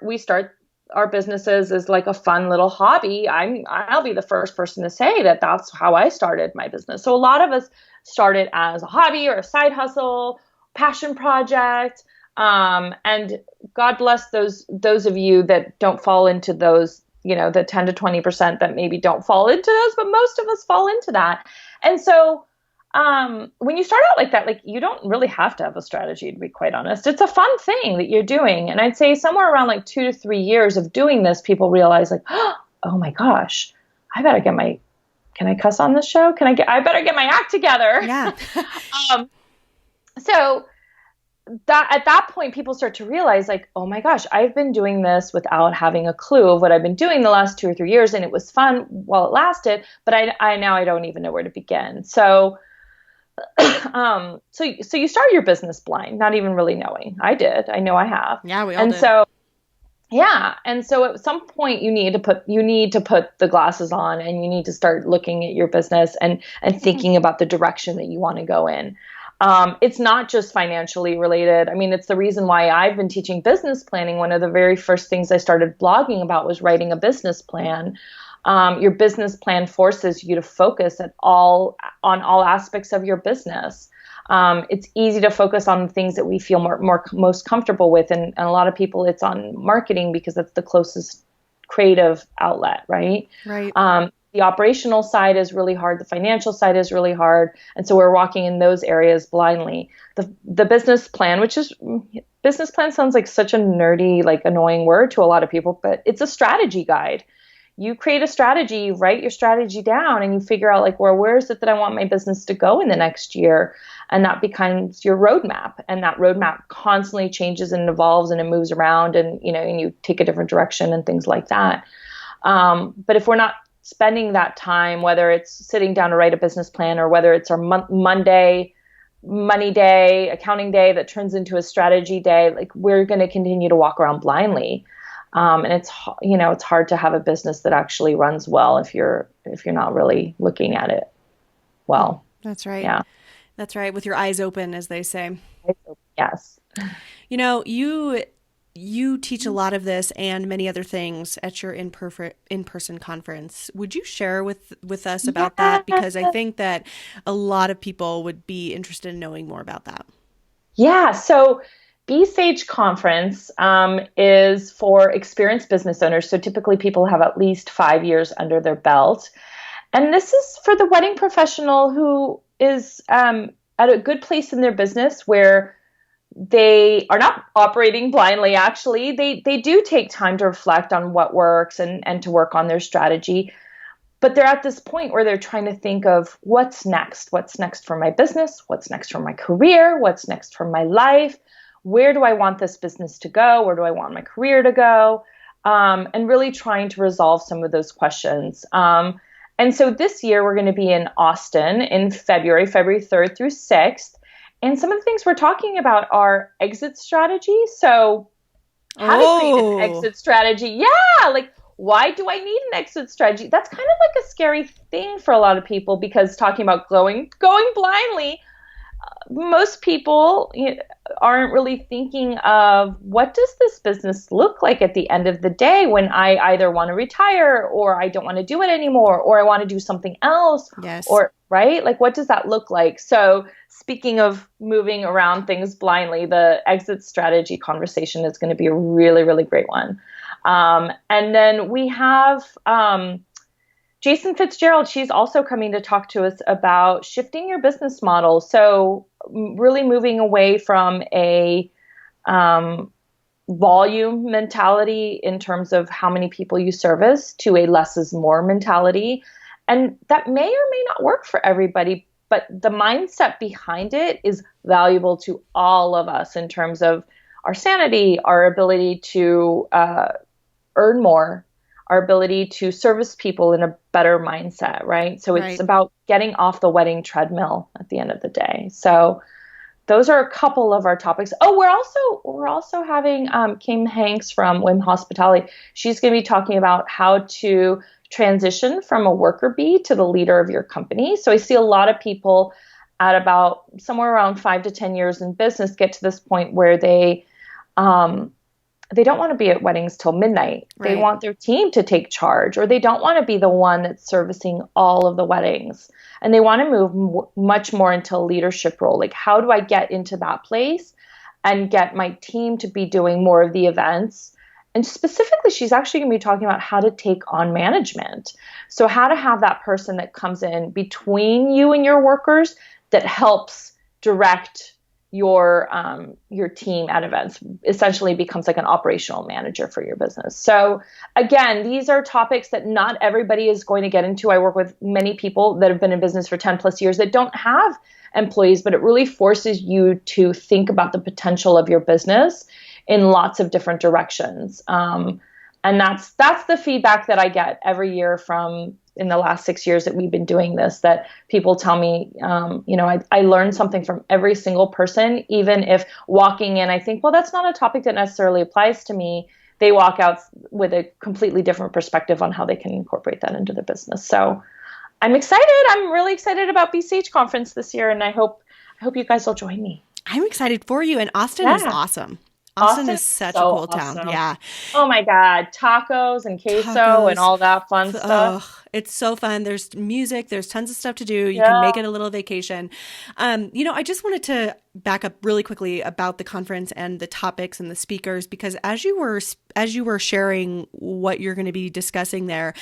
our businesses as like a fun little hobby. I'll be the first person to say that that's how I started my business. So a lot of us started as a hobby or a side hustle, passion project. And God bless those of you that don't fall into those, the 10 to 20% that maybe don't fall into those, but most of us fall into that. And so, when you start out like that, like you don't really have to have a strategy, to be quite honest. It's a fun thing that you're doing. And I'd say somewhere around like 2 to 3 years of doing this, people realize like, oh my gosh, I better get my can I cuss on this show? I better get my act together. Yeah. So that at that point, people start to realize like, oh my gosh, I've been doing this without having a clue of what I've been doing the last 2 or 3 years. And it was fun while it lasted, but I now I don't even know where to begin. So, so you start your business blind, not even really knowing. I did. I know I have. Yeah, we all and did. so yeah. And so at some point you need to put the glasses on, and you need to start looking at your business and thinking about the direction that you want to go in. It's not just financially related. I mean, it's the reason why I've been teaching business planning. One of the very first things I started blogging about was writing a business plan. Your business plan forces you to focus on all aspects of your business. It's easy to focus on the things that we feel most comfortable with. And a lot of people, it's on marketing because it's the closest creative outlet, right? Right. The operational side is really hard. The financial side is really hard. And so we're walking in those areas blindly. The business plan, business plan sounds like such a nerdy, like annoying word to a lot of people, but it's a strategy guide. You create a strategy, you write your strategy down, and you figure out like, well, where is it that I want my business to go in the next year? And that becomes your roadmap. And that roadmap constantly changes and evolves, and it moves around, and you take a different direction and things like that. But if we're not spending that time, whether it's sitting down to write a business plan, or whether it's our Monday, money day, accounting day that turns into a strategy day, like we're going to continue to walk around blindly. And it's hard to have a business that actually runs well if you're not really looking at it well. That's right. Yeah. That's right. With your eyes open, as they say. Yes. You teach a lot of this and many other things at your in-person conference. Would you share with us about that? Because I think that a lot of people would be interested in knowing more about that. Yeah. So B-Sage Conference is for experienced business owners. So typically people have at least 5 years under their belt. And this is for the wedding professional who is at a good place in their business where they are not operating blindly. Actually, they do take time to reflect on what works and to work on their strategy. But they're at this point where they're trying to think of what's next. What's next for my business? What's next for my career? What's next for my life? Where do I want this business to go? Where do I want my career to go? And really trying to resolve some of those questions. And so this year we're going to be in Austin in February 3rd through 6th. And some of the things we're talking about are exit strategy. So how to create an exit strategy. Yeah, like why do I need an exit strategy? That's kind of like a scary thing for a lot of people, because talking about going blindly, most people aren't really thinking of what does this business look like at the end of the day when I either want to retire, or I don't want to do it anymore, or I want to do something else. Yes. Or right? Like what does that look like? So speaking of moving around things blindly, the exit strategy conversation is going to be a really, really great one. And then we have Jason Fitzgerald. She's also coming to talk to us about shifting your business model. So really moving away from a volume mentality in terms of how many people you service to a less is more mentality. And that may or may not work for everybody, but the mindset behind it is valuable to all of us in terms of our sanity, our ability to earn more, our ability to service people in a better mindset, right? So it's about getting off the wedding treadmill at the end of the day. So those are a couple of our topics. Oh, we're also having Kim Hanks from WIM Hospitality. She's going to be talking about how to transition from a worker bee to the leader of your company. So I see a lot of people at about somewhere around 5 to 10 years in business get to this point where they don't want to be at weddings till midnight. Right. They want their team to take charge, or they don't want to be the one that's servicing all of the weddings. And they want to move much more into a leadership role. Like, how do I get into that place and get my team to be doing more of the events? And specifically, she's actually going to be talking about how to take on management. So how to have that person that comes in between you and your workers that helps direct your team at events, essentially becomes like an operational manager for your business. So again, these are topics that not everybody is going to get into. I work with many people that have been in business for 10 plus years that don't have employees, but it really forces you to think about the potential of your business in lots of different directions. And that's the feedback that I get every year from in the last 6 years that we've been doing this, that people tell me, I learned something from every single person, even if walking in, I think, well, that's not a topic that necessarily applies to me. They walk out with a completely different perspective on how they can incorporate that into their business. So I'm excited. I'm really excited about BCH conference this year. And I hope you guys will join me. I'm excited for you. And Austin is awesome. Austin is such a cool town. Yeah. Oh my God. Tacos and queso and all that fun stuff. It's so fun. There's music. There's tons of stuff to do. You can make it a little vacation. I just wanted to back up really quickly about the conference and the topics and the speakers, because as you were sharing what you're going to be discussing there,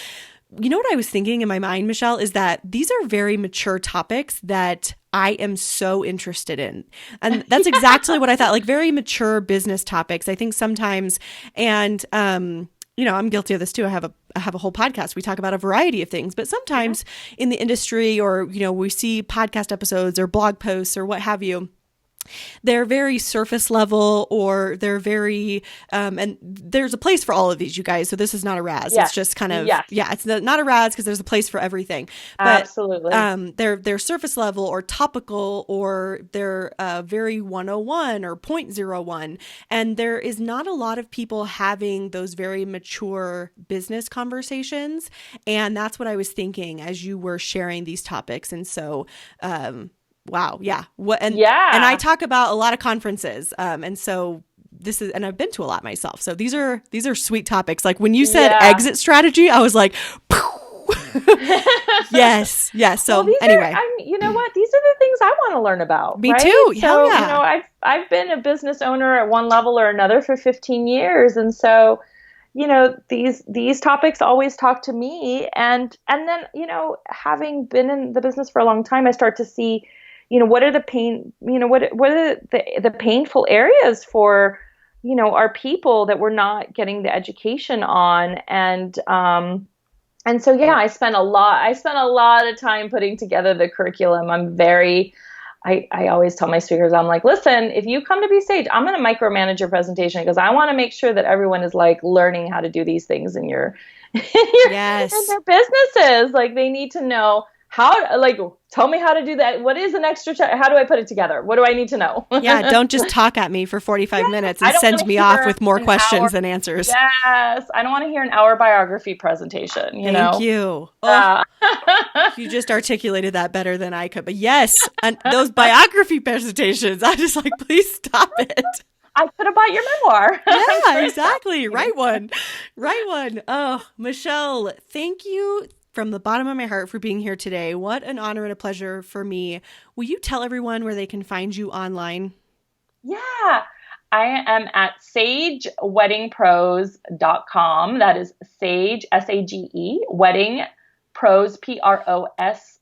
you know what I was thinking in my mind, Michelle, is that these are very mature topics that I am so interested in. And that's exactly what I thought, like very mature business topics. I think sometimes, and, I'm guilty of this too. I have a whole podcast. We talk about a variety of things, but sometimes in the industry or, we see podcast episodes or blog posts or what have you, they're very surface level, or they're very, and there's a place for all of these, you guys. So this is not a Raz. It's just kind of, it's not a Raz because there's a place for everything. But, absolutely. They're surface level or topical, or they're very 101 or 0.01. And there is not a lot of people having those very mature business conversations. And that's what I was thinking as you were sharing these topics. And so, wow. Yeah. And I talk about a lot of conferences. And so and I've been to a lot myself. So these are sweet topics. Like when you said exit strategy, I was like, yes. So anyway, you know what? These are the things I want to learn about. Me right? too. So, I've been a business owner at one level or another for 15 years. And so, these topics always talk to me. And then, having been in the business for a long time, I start to see, what are the the painful areas for, our people that we're not getting the education on. And so, I spent a lot of time putting together the curriculum. I always tell my speakers, I'm like, listen, if you come to BSage, I'm going to micromanage your presentation because I want to make sure that everyone is like learning how to do these things in their businesses. Like they need to know tell me how to do that. What is an extra how do I put it together? What do I need to know? Don't just talk at me for 45 minutes and send me off with more questions than answers. Yes. I don't want to hear an hour biography presentation, Thank you. You just articulated that better than I could. But yes, and those biography presentations, I'm just like, please stop it. I could have bought your memoir. Yeah, exactly. Right one. Oh, Michelle, thank you from the bottom of my heart for being here today. What an honor and a pleasure for me. Will you tell everyone where they can find you online? Yeah, I am at sageweddingpros.com. That is Sage, S-A-G-E, wedding, pros, P-R-O-S.com.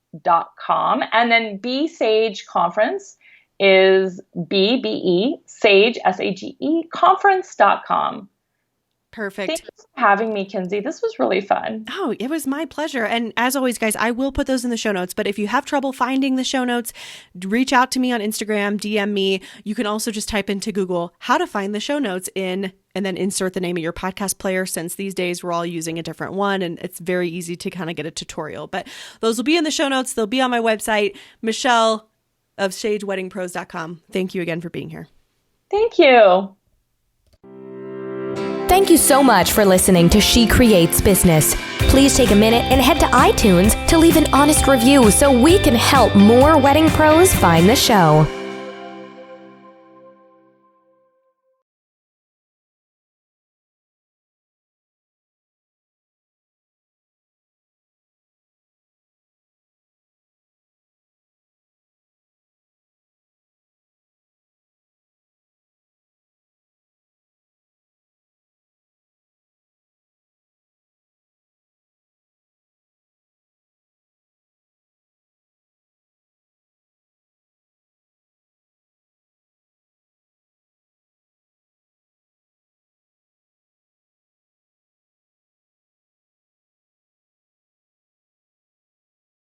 And then BSage Conference is B-B-E, Sage, S-A-G-E, conference.com. Perfect. Thanks for having me, Kinsey. This was really fun. Oh, it was my pleasure. And as always, guys, I will put those in the show notes. But if you have trouble finding the show notes, reach out to me on Instagram, DM me. You can also just type into Google how to find the show notes and then insert the name of your podcast player, since these days we're all using a different one and it's very easy to kind of get a tutorial. But those will be in the show notes. They'll be on my website, Michelle of SageWeddingPros.com. Thank you again for being here. Thank you. Thank you so much for listening to She Creates Business. Please take a minute and head to iTunes to leave an honest review so we can help more wedding pros find the show.